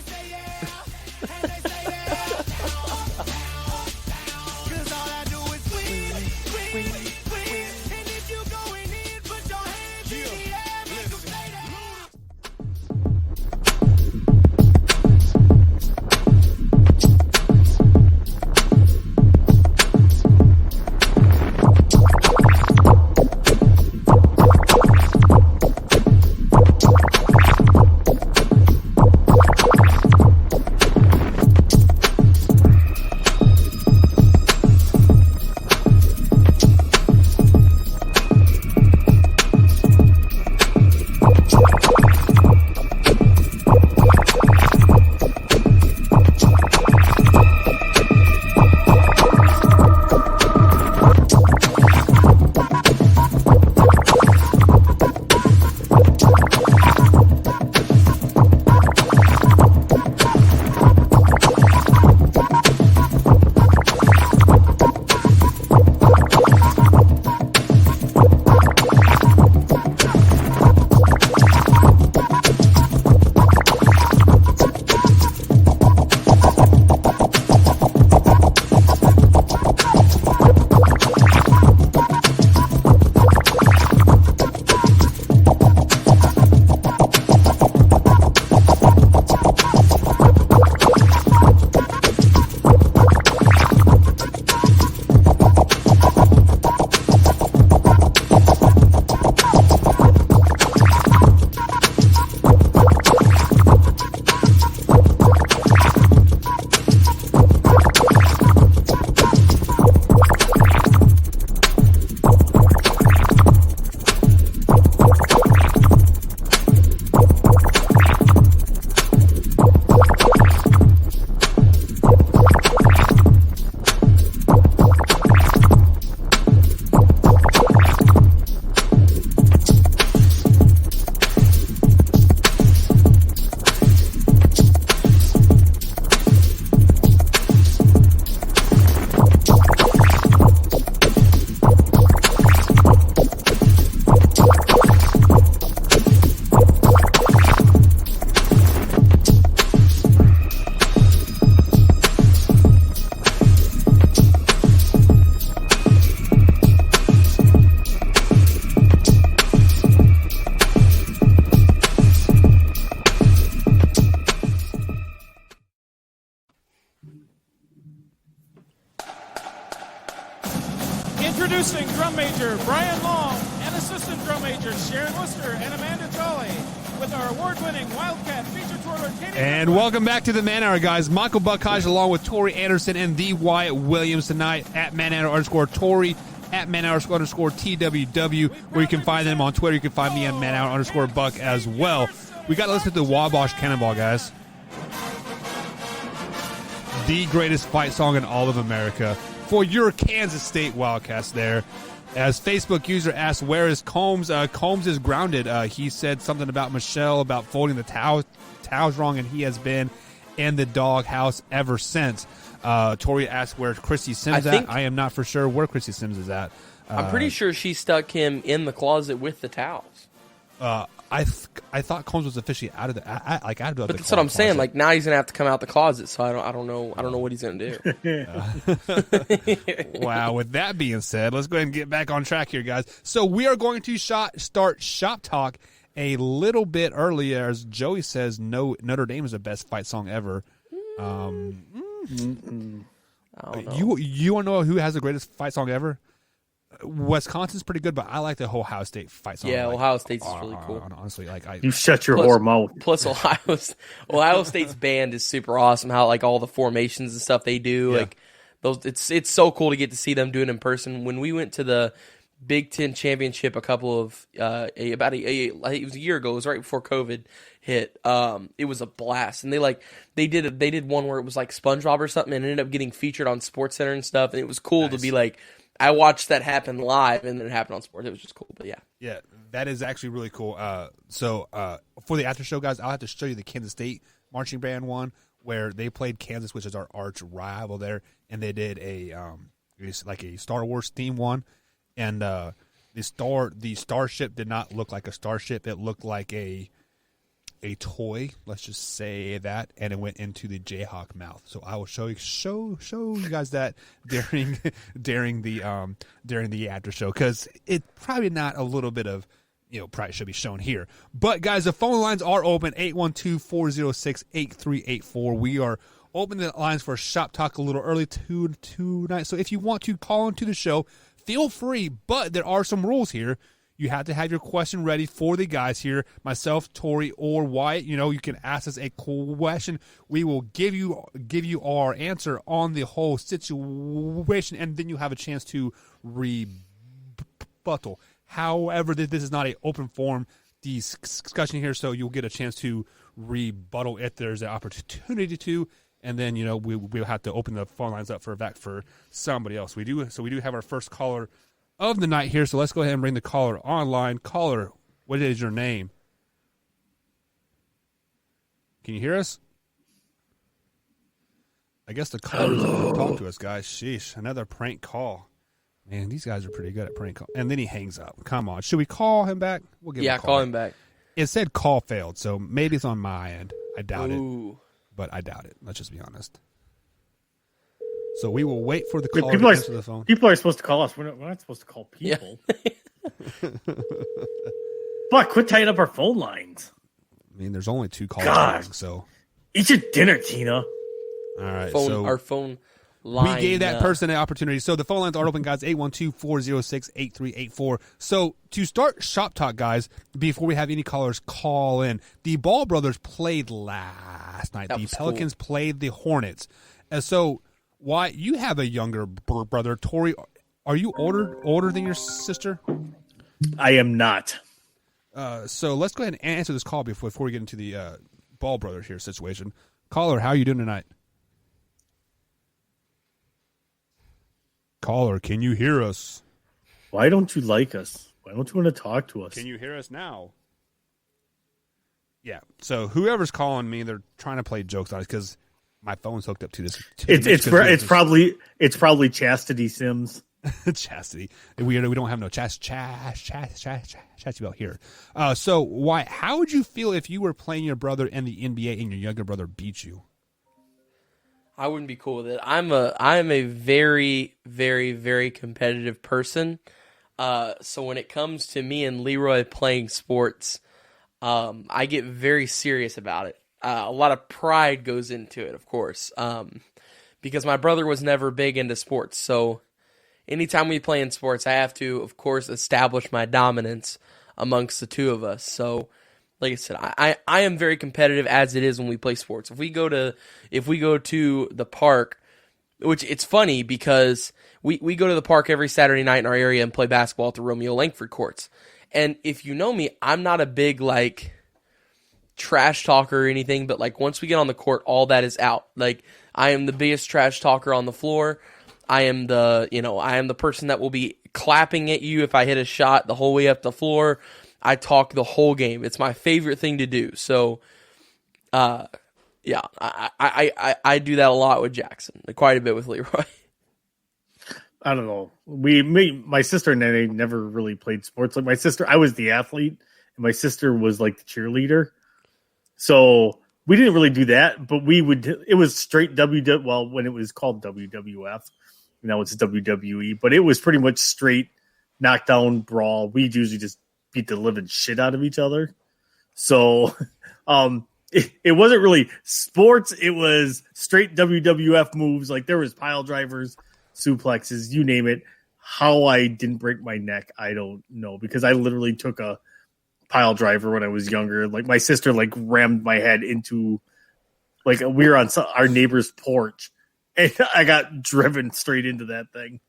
Introducing drum major Brian Long and assistant drum majors Sharon Worcester and Amanda Jolly with our award-winning Wildcat feature twirler Katie.
And welcome back to the Man Hour, guys. Michael Buckhodge along with Tori Anderson and the Wyatt Williams tonight at Man Hour _Tori, at Man Hour _ TWW, where you can find them on Twitter. You can find me at Man Hour _ Buck as well. We got to listen to the Wabash Cannonball, guys. The greatest fight song in all of America for your Kansas State Wildcats there. As Facebook user asked, where is Combs? Combs is grounded. He said something about Michelle, about folding the towels wrong, and he has been in the doghouse ever since. Tori asked where Christy Sims at. I am not for sure where Christy Sims is at.
I'm pretty sure she stuck him in the closet with the towels.
I thought Combs was officially out of the out of the.
But that's what I'm saying. Like now he's gonna have to come out the closet. So I don't know what he's gonna do.
Wow. With that being said, let's go ahead and get back on track here, guys. So we are going to start Shop Talk a little bit earlier, as Joey says. No, Notre Dame is the best fight song ever.
I don't know.
You want to know who has the greatest fight song ever? Wisconsin's pretty good, but I like the Ohio State fight song.
Yeah, Ohio State's really cool.
Honestly,
you shut your whore mouth.
Plus, Ohio State's band is super awesome. How like all the formations and stuff they do, like those. It's so cool to get to see them do it in person. When we went to the Big Ten championship I think it was a year ago. It was right before COVID hit. It was a blast, and they did one where it was like SpongeBob or something, and it ended up getting featured on SportsCenter and stuff. And it was cool to be like. I watched that happen live, and then it happened on sports. It was just cool, but yeah.
Yeah, that is actually really cool. So for the after show, guys, I'll have to show you the Kansas State marching band one where they played Kansas, which is our arch rival there, and they did a Star Wars theme one, and the starship did not look like a starship. It looked like a toy, let's just say that, and it went into the Jayhawk mouth. So I will show you guys that during the after show, because it's probably not a little bit of probably should be shown here. But guys, the phone lines are open 812-406-8384. We are opening the lines for Shop Talk a little early tonight. So if you want to call into the show, feel free. But there are some rules here. You have to have your question ready for the guys here, myself, Tori, or Wyatt. You can ask us a question. We will give you our answer on the whole situation, and then you have a chance to rebuttal. However, this is not an open forum discussion here, so you'll get a chance to rebuttal if there's an opportunity to, and then we'll have to open the phone lines up for somebody else. We do have our first caller of the night here, so let's go ahead and bring the caller online. Caller, what is your name? Can you hear us? I guess the caller doesn't want to talk to us, guys. Sheesh, another prank call. Man, these guys are pretty good at prank call. And then he hangs up. Come on, should we call him back? We'll give him a call.
Call him back.
It said call failed, so maybe it's on my end. I doubt it, but I doubt it. Let's just be honest. So we will wait for the caller to answer the phone.
People are supposed to call us. We're not supposed to call people. Yeah. But quit tying up our phone lines.
I mean, there's only two callers. So
eat your dinner, Tina.
All right.
Our phone line.
We gave that person an opportunity. So the phone lines are open, guys. 812-406-8384. So to start Shop Talk, guys, before we have any callers call in, the Ball brothers played last night. The Pelicans played the Hornets. And so, why you have a younger brother, Tori? Are you older than your sister?
I am not.
So let's go ahead and answer this call before we get into the Ball brothers here situation. Caller, how are you doing tonight? Caller, can you hear us?
Why don't you like us? Why don't you want to talk to us?
Can you hear us now? Yeah. So whoever's calling me, they're trying to play jokes on us because my phone's hooked up to this.
It's probably Chastity Sims.
Chastity. We don't have no chastity belt here. So how would you feel if you were playing your brother in the NBA and your younger brother beat you?
I wouldn't be cool with it. I'm a very, very, very competitive person. So when it comes to me and Leroy playing sports, I get very serious about it. A lot of pride goes into it, of course, because my brother was never big into sports. So anytime we play in sports, I have to, of course, establish my dominance amongst the two of us. So, like I said, I am very competitive as it is when we play sports. If we go to the park, which it's funny because we go to the park every Saturday night in our area and play basketball at the Romeo Langford courts. And if you know me, I'm not a big like trash talker or anything, but like once we get on the court, all that is out. Like I am the biggest trash talker on the floor. I am the person that will be clapping at you if I hit a shot the whole way up the floor. I talk the whole game. It's my favorite thing to do. So, yeah, I do that a lot with Jackson, quite a bit with Leroy.
I don't know. My sister and I never really played sports. Like my sister, I was the athlete, and my sister was like the cheerleader. So we didn't really do that, but it was straight well, when it was called WWF, now it's WWE, but it was pretty much straight knockdown brawl. We usually just beat the living shit out of each other. So, it wasn't really sports. It was straight WWF moves. Like there was pile drivers, suplexes, you name it. How I didn't break my neck, I don't know, because I literally took a pile driver when I was younger. Like my sister like rammed my head into, like we were on our neighbor's porch and I got driven straight into that thing.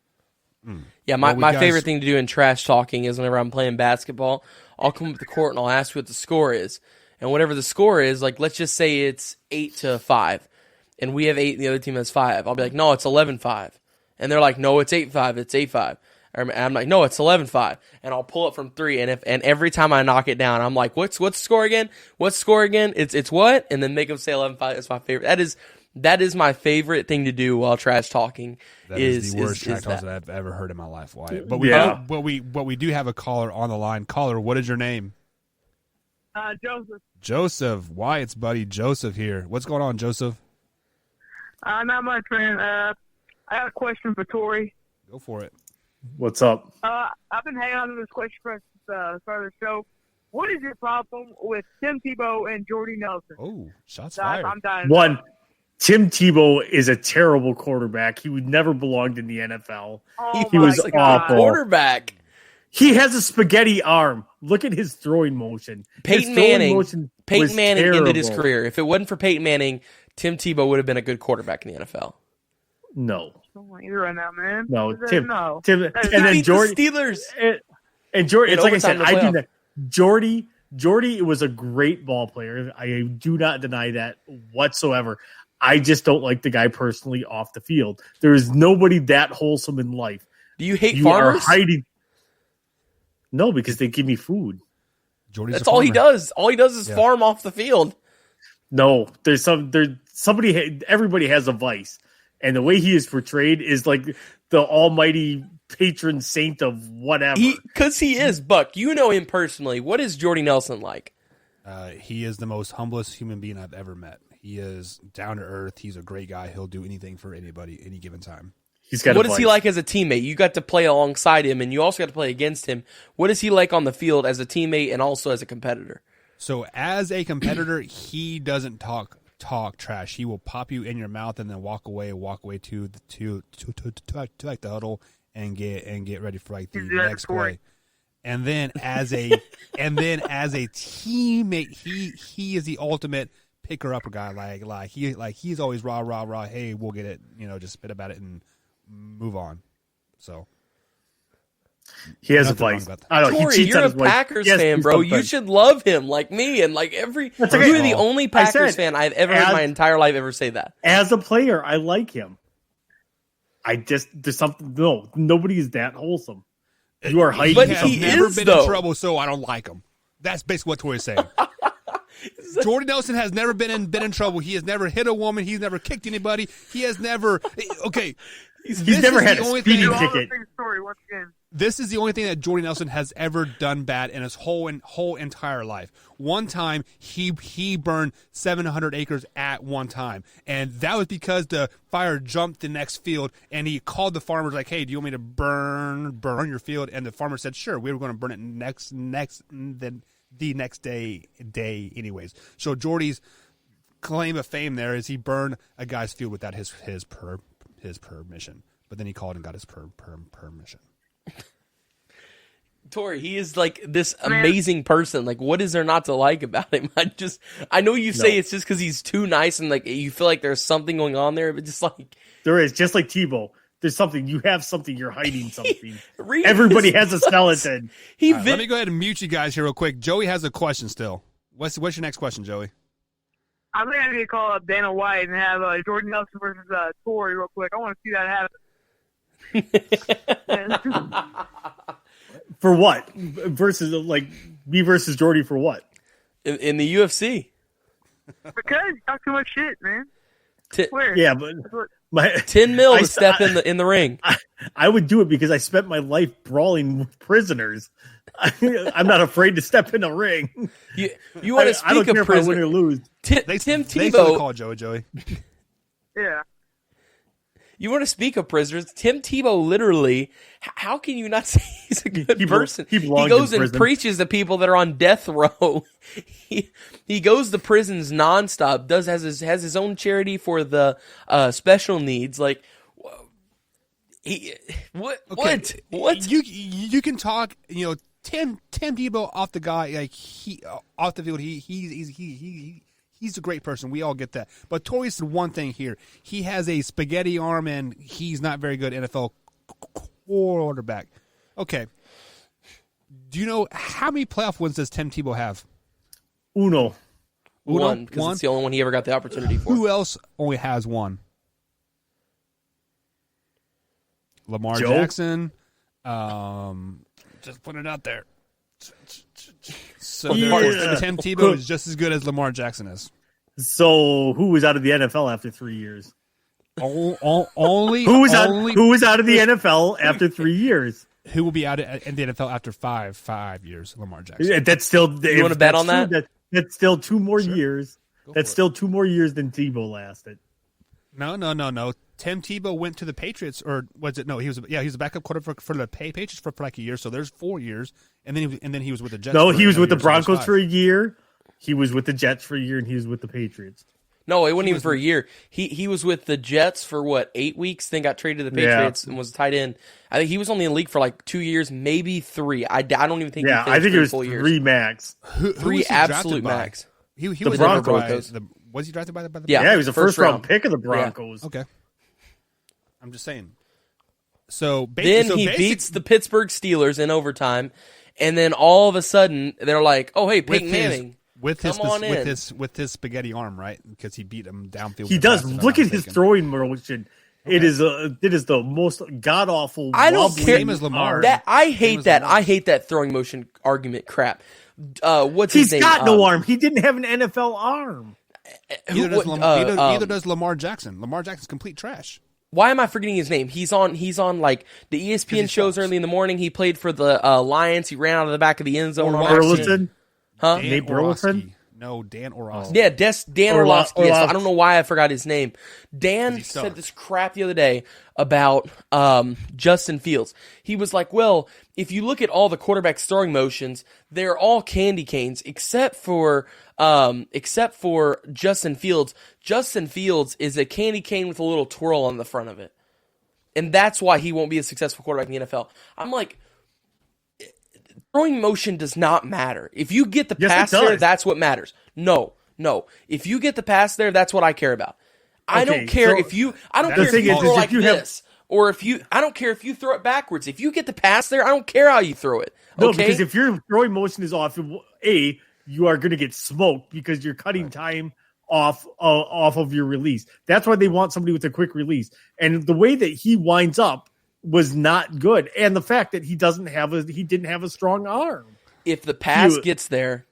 Yeah, my favorite thing to do in trash talking is whenever I'm playing basketball, I'll come up to the court and I'll ask what the score is. And whatever the score is, like let's just say it's 8-5 and we have 8 and the other team has 5. I'll be like, no, it's 11-5. And they're like, no, it's 8-5, it's 8-5. And I'm like, no, it's 11-5. And I'll pull it from 3. And every time I knock it down, I'm like, what's the score again? What's the score again? It's what? And then make them say 11-5. It's my favorite. That is my favorite thing to do while trash talking.
That is the worst trash talk that I've ever heard in my life, Wyatt. But we do have a caller on the line. Caller, what is your name?
Joseph.
Joseph, Wyatt's buddy Joseph here. What's going on, Joseph?
Not much, man. I got a question for Tori.
Go for it.
What's up?
I've been hanging on to this question for the start of the show. What is your problem with Tim Tebow and Jordy Nelson?
Oh, shots fired.
I'm dying.
One, Tim Tebow is a terrible quarterback. He would never belonged in the NFL.
Oh,
he was awful.
Quarterback.
He has a spaghetti arm. Look at his throwing motion.
Peyton Manning ended his career. If it wasn't for Peyton Manning, Tim Tebow would have been a good quarterback in the NFL.
No.
You're right now, man.
No,
Tim.
And then Jordy.
The Steelers.
And Jordy, it's like I said, I do
that.
Jordy was a great ball player. I do not deny that whatsoever. I just don't like the guy personally off the field. There is nobody that wholesome in life.
Do you hate
You
farmers?
are hiding. No, because they give me food.
Jordy's
That's all he does. All he does is farm off the field.
No, everybody has a vice. And the way he is portrayed is like the almighty patron saint of whatever.
Because he is, Buck. You know him personally. What is Jordy Nelson like?
He is the most humblest human being I've ever met. He is down to earth. He's a great guy. He'll do anything for anybody, any given time.
What is he like as a teammate? You got to play alongside him, and you also got to play against him. What is he like on the field as a teammate and also as a competitor?
So as a competitor, he doesn't talk trash. He will pop you in your mouth and then walk away to like the huddle and get ready for like the next play. And then as a teammate, he is the ultimate picker upper guy. He's always rah. Hey, we'll get it. Just spit about it and move on. So
he has a vice.
Tori, you're a Packers fan, bro. You should love him like me and like every. You're the only Packers fan I've ever in my entire life ever say that.
As a player, I like him. There's something. No, nobody is that wholesome. You are hiding.
But he has never been in trouble, so I don't like him. That's basically what Tori's saying. Jordy Nelson has never been in trouble. He has never hit a woman. He's never kicked anybody. He has never. Okay.
He's never had a speeding ticket.
This is the only thing that Jordy Nelson has ever done bad in his whole entire life. One time, he burned 700 acres at one time, and that was because the fire jumped the next field, and he called the farmers like, "Hey, do you want me to burn your field?" And the farmer said, "Sure, we were going to burn it the next day anyways." So Jordy's claim of fame there is he burned a guy's field without his permission. but then he called and got his permission.
Tori, he is like this amazing person. Like, what is there not to like about him? I know you say it's just because he's too nice and like you feel like there's something going on there, but just like
there is, just like Tebow. There's something. You have something. You're hiding something. Everybody has a skeleton.
Let me go ahead and mute you guys here real quick. Joey has a question still. What's your next question, Joey?
I think I need to call up Dana White and have Jordan Nelson versus Torrey real quick. I want to see that happen.
For what? Versus like me versus Jordy for what?
In the UFC.
Because you talk too much shit, man.
Yeah, but
$10 million to step in the ring.
I would do it because I spent my life brawling with prisoners. I'm not afraid to step in a ring.
You want to speak
I don't care
of prisoners?
if I win or lose.
Tim Tebow.
Call Joey.
Yeah.
You want to speak of prisoners? Tim Tebow literally. How can you not say he's a good person?
He
goes and preaches to people that are on death row. He goes to prisons nonstop. Has his own charity for the special needs. Like what?
You can talk. You know, Tim Tebow off the guy like off the field. He's a great person. We all get that. But Tori said one thing here. He has a spaghetti arm, and he's not very good NFL quarterback. Okay. Do you know how many playoff wins does Tim Tebow have?
Uno.
One, because it's the only one he ever got the opportunity for.
Who else only has one? Lamar
Joe?
Jackson. Just putting it out there. So Tim Tebow is just as good as Lamar Jackson is.
So who was out of the NFL after 3 years?
Only
who was out of the NFL after 3 years?
Who will be out in the NFL after five years? Lamar Jackson.
That's still.
You want to bet on that?
That's still 2 more years. That's still 2 more years than Tebow lasted.
No. Tim Tebow went to the Patriots, or was it? No, he was a backup quarterback for the Patriots for like a year. So there's 4 years, and then he was with the Jets.
No, he was with the Broncos for a year. He was with the Jets for a year, and he was with the Patriots.
No, it wasn't even for a year. He was with the Jets for what, 8 weeks? Then got traded to the Patriots and was tight end. I think he was only in the league for like 2 years, maybe 3. I don't even think.
Yeah, I think it was 3 max.
Three absolute max.
He was
the Broncos.
Was he drafted by the?
Yeah, he was a first round pick of the Broncos.
Yeah. Okay. I'm just saying. So
he beats the Pittsburgh Steelers in overtime, and then all of a sudden they're like, "Oh, hey, Peyton Manning,
with his spaghetti arm, right? Because he beat him downfield.
He does. Look at his throwing motion. Okay. It is the most god awful.
I don't care.
Same as Lamar.
I hate that. I hate that throwing motion argument crap. What's his name?
He's got no arm. He didn't have an NFL arm.
Neither does Lamar Jackson. Lamar Jackson's complete trash.
Why am I forgetting his name? He's on like the ESPN shows early in the morning. He played for the Lions. He ran out of the back of the end zone.
Burleson?
Huh?
Nate Burleson?
No, Dan Orlovsky.
Yeah, Dan Orlovsky. Yes, I don't know why I forgot his name. Dan said this crap the other day about Justin Fields. He was like, well, if you look at all the quarterback's throwing motions, they're all candy canes except for Justin Fields. Justin Fields is a candy cane with a little twirl on the front of it. And that's why he won't be a successful quarterback in the NFL. I'm like, throwing motion does not matter. If you get the pass there, that's what matters. No. If you get the pass there, that's what I care about. I don't care if you throw like this. Or I don't care if you throw it backwards. If you get the pass there, I don't care how you throw it. Okay?
No, because if your throwing motion is off, you are going to get smoked because you're cutting time off of your release. That's why they want somebody with a quick release. And the way that he winds up was not good. And the fact that he didn't have a strong arm.
If the pass gets there,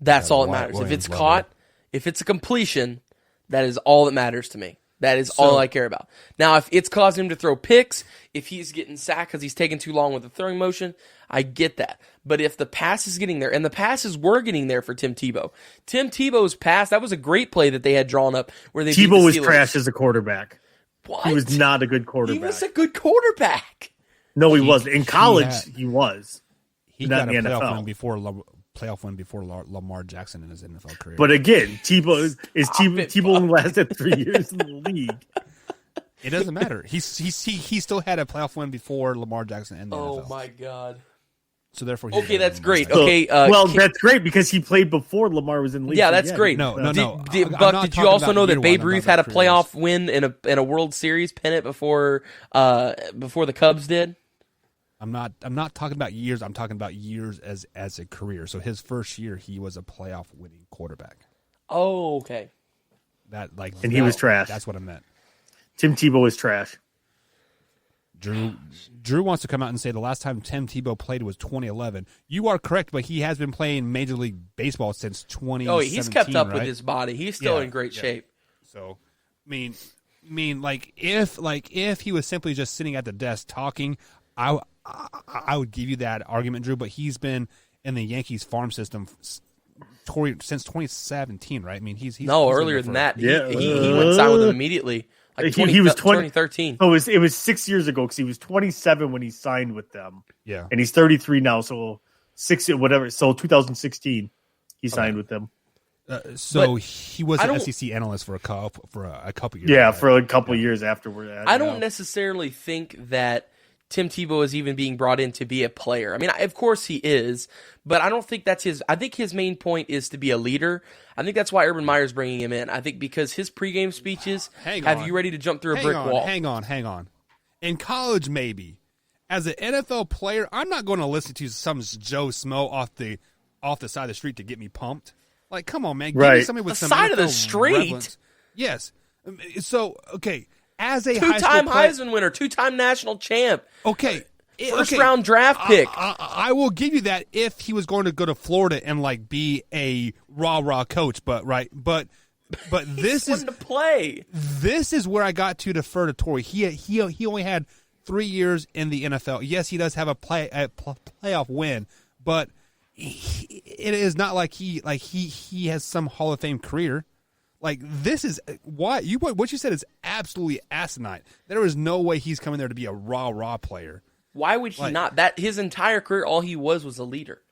that's all that matters. If it's caught, if it's a completion, that is all that matters to me. That is all I care about. Now, if it's causing him to throw picks, if he's getting sacked because he's taking too long with the throwing motion, I get that. But if the pass is getting there, and the passes were getting there for Tim Tebow. Tim Tebow's pass, that was a great play that they had drawn up where they
Tebow was trash as a quarterback.
What?
He was not a good quarterback.
He was a good quarterback.
No, he wasn't. In college, he was.
He got a playoff win before Lamar Jackson in his NFL career.
But again, Tebow lasted 3 years in the league.
It doesn't matter. He still had a playoff win before Lamar Jackson and the NFL.
Oh my God.
So therefore,
Okay, that's great.
So-
Okay,
that's great because he played before Lamar was in the league.
Yeah, that's great.
No.
Buck,
I'm
did
not
you
talking
also
about
know that
year
Babe
one, I'm
Ruth
talking
had a
about careers.
playoff win in a World Series pennant before the Cubs did?
I'm not talking about years. I'm talking about years as a career. So his first year, he was a playoff winning quarterback.
Oh, okay.
And he was trash.
That's what I meant.
Tim Tebow is trash.
Drew wants to come out and say the last time Tim Tebow played was 2011. You are correct, but he has been playing Major League Baseball since 2017.
Oh, he's kept up with
right?
his body. He's still
Yeah,
in great
yeah.
shape.
So, I mean, if he was simply just sitting at the desk talking, I would give you that argument, Drew. But he's been in the Yankees farm system since 2017, right? I mean, he's
earlier than that. He went signed with them immediately. Like
He was
2013.
Oh, it was 6 years ago because he was 27 when he signed with them.
Yeah,
and he's 33 now. So 2016, he signed with them.
So
But
he was
I
an
don't-
SEC analyst for a couple years.
Yeah,
right?
for a couple years afterward.
I don't necessarily think that Tim Tebow is even being brought in to be a player. I mean, of course he is, but I don't think that's his. I think his main point is to be a leader. I think that's why Urban Meyer's bringing him in. I think because his pregame speeches have you ready to jump through a brick wall.
Hang on. In college, maybe. As an NFL player, I'm not going to listen to some Joe Smo off the side of the street to get me pumped. Like, come on, man. Give me somebody with
The
some
side of the
NFL
street?
relevance. Yes. So, okay. As a
Two-time
high school
Heisman winner, two-time national champ,
okay.
first-round draft pick.
I will give you that if he was going to go to Florida and be a rah coach, but this
He's
is
wanting to play.
This is where I got to defer to Torrey. He only had 3 years in the NFL. Yes, he does have a playoff win, but it is not like he has some Hall of Fame career. Like, this is what you said is absolutely asinine. There is no way he's coming there to be a raw player.
Why would he not? That his entire career, all he was a leader.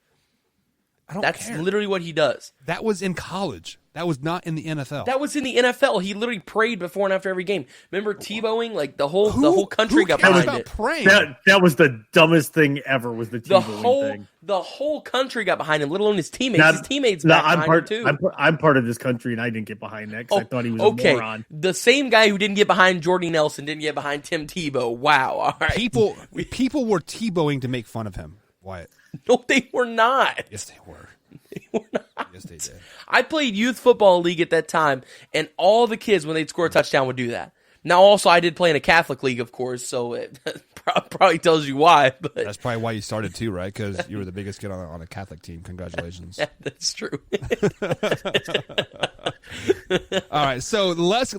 That's
care.
literally what he does.
That was in college. That was not in the NFL.
That was in the NFL. He literally prayed before and after every game. Remember Tebowing? Like the whole country got
cares
behind
about
it.
praying?
That was the dumbest thing ever. Was the Tebow thing?
The whole country got behind him, let alone his teammates. His teammates got behind him too.
I'm part of this country, and I didn't get behind that because I thought he was a moron.
The same guy who didn't get behind Jordy Nelson didn't get behind Tim Tebow. Wow. All right.
People were Tebowing to make fun of him. Wyatt.
No, they were not.
Yes, they were.
They were not.
Yes, they did.
I played youth football league at that time, and all the kids, when they'd score a touchdown, would do that. Now, also, I did play in a Catholic league, of course, so it probably tells you why. But
That's probably why you started too, right? Because you were the biggest kid on a Catholic team. Congratulations.
that's true.
All right, so let's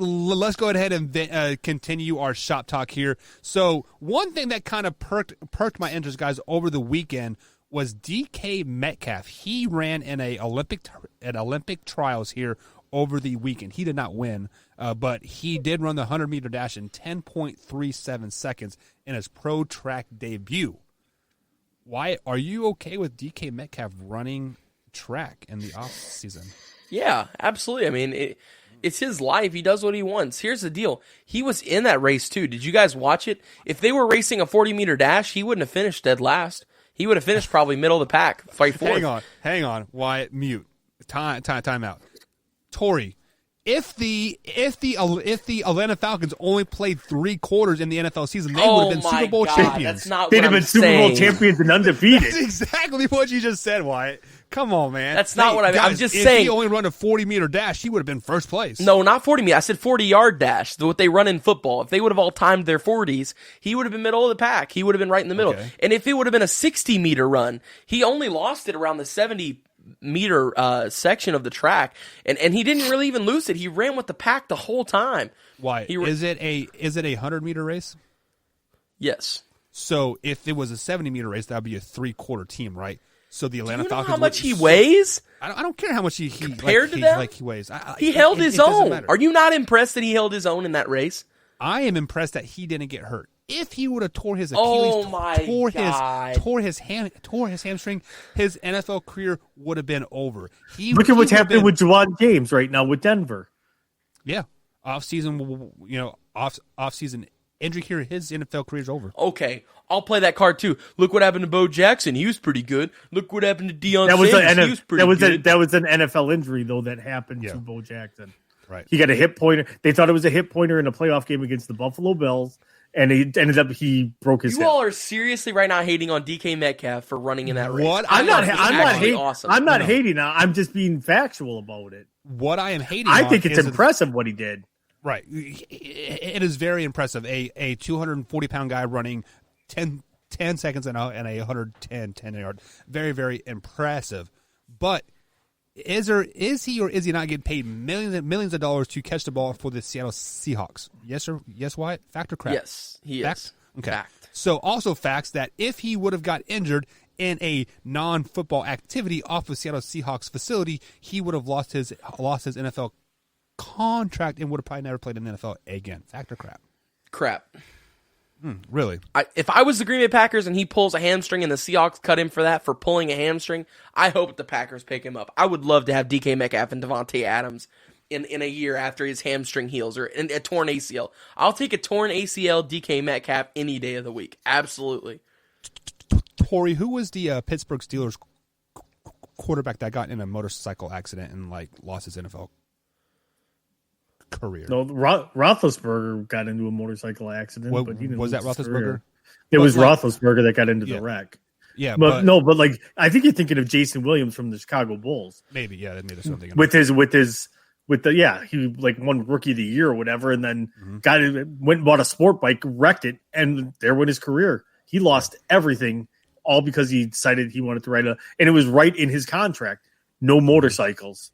go ahead and continue our shop talk here. So one thing that kind of perked my interest, guys, over the weekend was DK Metcalf. He ran in Olympic trials here over the weekend. He did not win, but he did run the 100-meter dash in 10.37 seconds in his pro track debut. Why are you okay with DK Metcalf running track in the off season?
Yeah, absolutely. I mean, it's his life. He does what he wants. Here's the deal. He was in that race, too. Did you guys watch it? If they were racing a 40-meter dash, he wouldn't have finished dead last. He would have finished probably middle of the pack, fight fourth.
Hang on. Wyatt, mute. Time out. Torrey, if the Atlanta Falcons only played 3 quarters in the NFL season, they would have been Super Bowl champions.
That's not
They'd
what
have been
I'm
Super
saying.
Bowl champions and undefeated.
That's exactly what you just said, Wyatt. Come on, man.
That's not what I mean. I'm
Guys,
just
if
saying.
he only run a 40-meter dash, he would have been first place.
No, not 40-meter. I said 40-yard dash, what they run in football. If they would have all timed their 40s, he would have been middle of the pack. He would have been right in the middle.
Okay.
And if it would have been a 60-meter run, he only lost it around the 70-meter section of the track. And he didn't really even lose it. He ran with the pack the whole time.
Why? Is it a 100-meter race?
Yes.
So if it was a 70-meter race, that would be a 3-quarter team, right? So the Atlanta
Do you know
Falcons.
how much he weighs?
I don't care how much he
compared to them.
He weighs.
He held his
it doesn't
own.
matter.
Are you not impressed that he held his own in that race?
I am impressed that he didn't get hurt. If he would have tore his Achilles, tore his hamstring, his NFL career would have been over.
Look at what's happening with Juwan James right now with Denver.
Yeah, off season. off-season injury here, his NFL career is over.
Okay, I'll play that card too. Look what happened to Bo Jackson. He was pretty good. Look what happened to Deion Sanders. He was pretty good.
That was an NFL injury, though, that happened to Bo Jackson.
Right.
He got a hip pointer. They thought it was a hip pointer in a playoff game against the Buffalo Bills, and he broke his hip.
You all are seriously right now hating on DK Metcalf for running in that race.
What?
I'm not hating.
Awesome.
I'm not hating. I'm just being factual about it.
What I am hating
I think it's impressive what he did.
Right. It is very impressive. A 240-pound guy running 10 seconds and a 110 yard. Very, very impressive. But is he or is he not getting paid millions of dollars to catch the ball for the Seattle Seahawks? Yes, sir. Yes, Wyatt? Fact or crap?
Yes, he
Fact?
is.
Okay.
Fact.
So also facts that if he would have got injured in a non-football activity off of Seattle Seahawks facility, he would have lost his NFL contract and would have probably never played in the NFL again. Fact or crap?
Crap.
Really?
If I was the Green Bay Packers and he pulls a hamstring and the Seahawks cut him for pulling a hamstring, I hope the Packers pick him up. I would love to have DK Metcalf and Devontae Adams in a year after his hamstring heals or a torn ACL. I'll take a torn ACL DK Metcalf any day of the week. Absolutely.
Tori, who was the Pittsburgh Steelers quarterback that got in a motorcycle accident and lost his NFL career?
No, Roethlisberger got into a motorcycle accident, but he didn't.
Was that Roethlisberger?
Career. It was Roethlisberger that got into the wreck.
Yeah,
but I think you're thinking of Jason Williams from the Chicago Bulls.
Maybe, yeah, that made us something.
He won Rookie of the Year or whatever, and then went and bought a sport bike, wrecked it, and there went his career. He lost everything, all because he decided he wanted to and it was right in his contract, no motorcycles.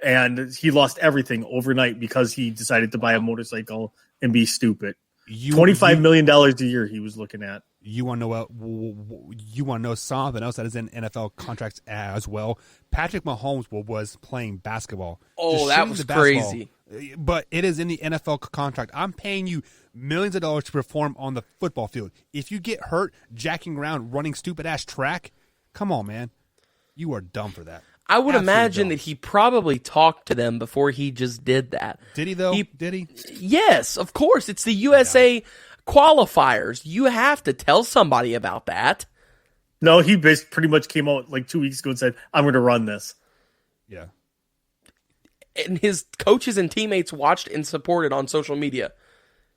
And he lost everything overnight because he decided to buy a motorcycle and be stupid. $25 million a year he was looking at.
You want to know something else that is in NFL contracts as well? Patrick Mahomes was playing basketball.
Oh, that was crazy.
But it is in the NFL contract. I'm paying you millions of dollars to perform on the football field. If you get hurt jacking around running stupid-ass track, come on, man. You are dumb for that.
I would imagine that he probably talked to them before he just did that.
Did he, though? Did he?
Yes, of course. It's the USA qualifiers. You have to tell somebody about that.
No, he pretty much came out 2 weeks ago and said, I'm going to run this.
Yeah.
And his coaches and teammates watched and supported on social media.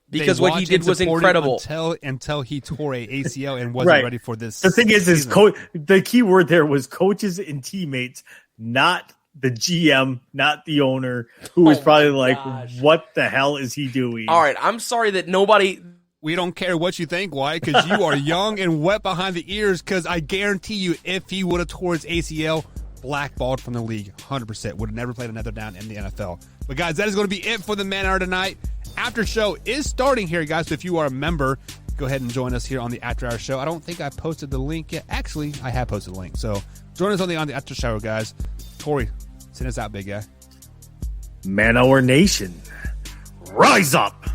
Because what he did was incredible.
Until he tore a ACL and wasn't ready for this.
The thing is the key word there was coaches and teammates, not the GM, not the owner, who was probably what the hell is he doing?
All right, I'm sorry that nobody...
We don't care what you think, why? Because you are young and wet behind the ears, because I guarantee you if he would have tore his ACL, blackballed from the league, 100%. Would have never played another down in the NFL. But, guys, that is going to be it for the Man Hour tonight. After show is starting here, guys. So if you are a member, go ahead and join us here on the After Hour show. I don't think I posted the link yet. Actually, I have posted the link. So join us on the After Show, guys. Tori, send us out, big guy.
Man Hour Nation, rise up.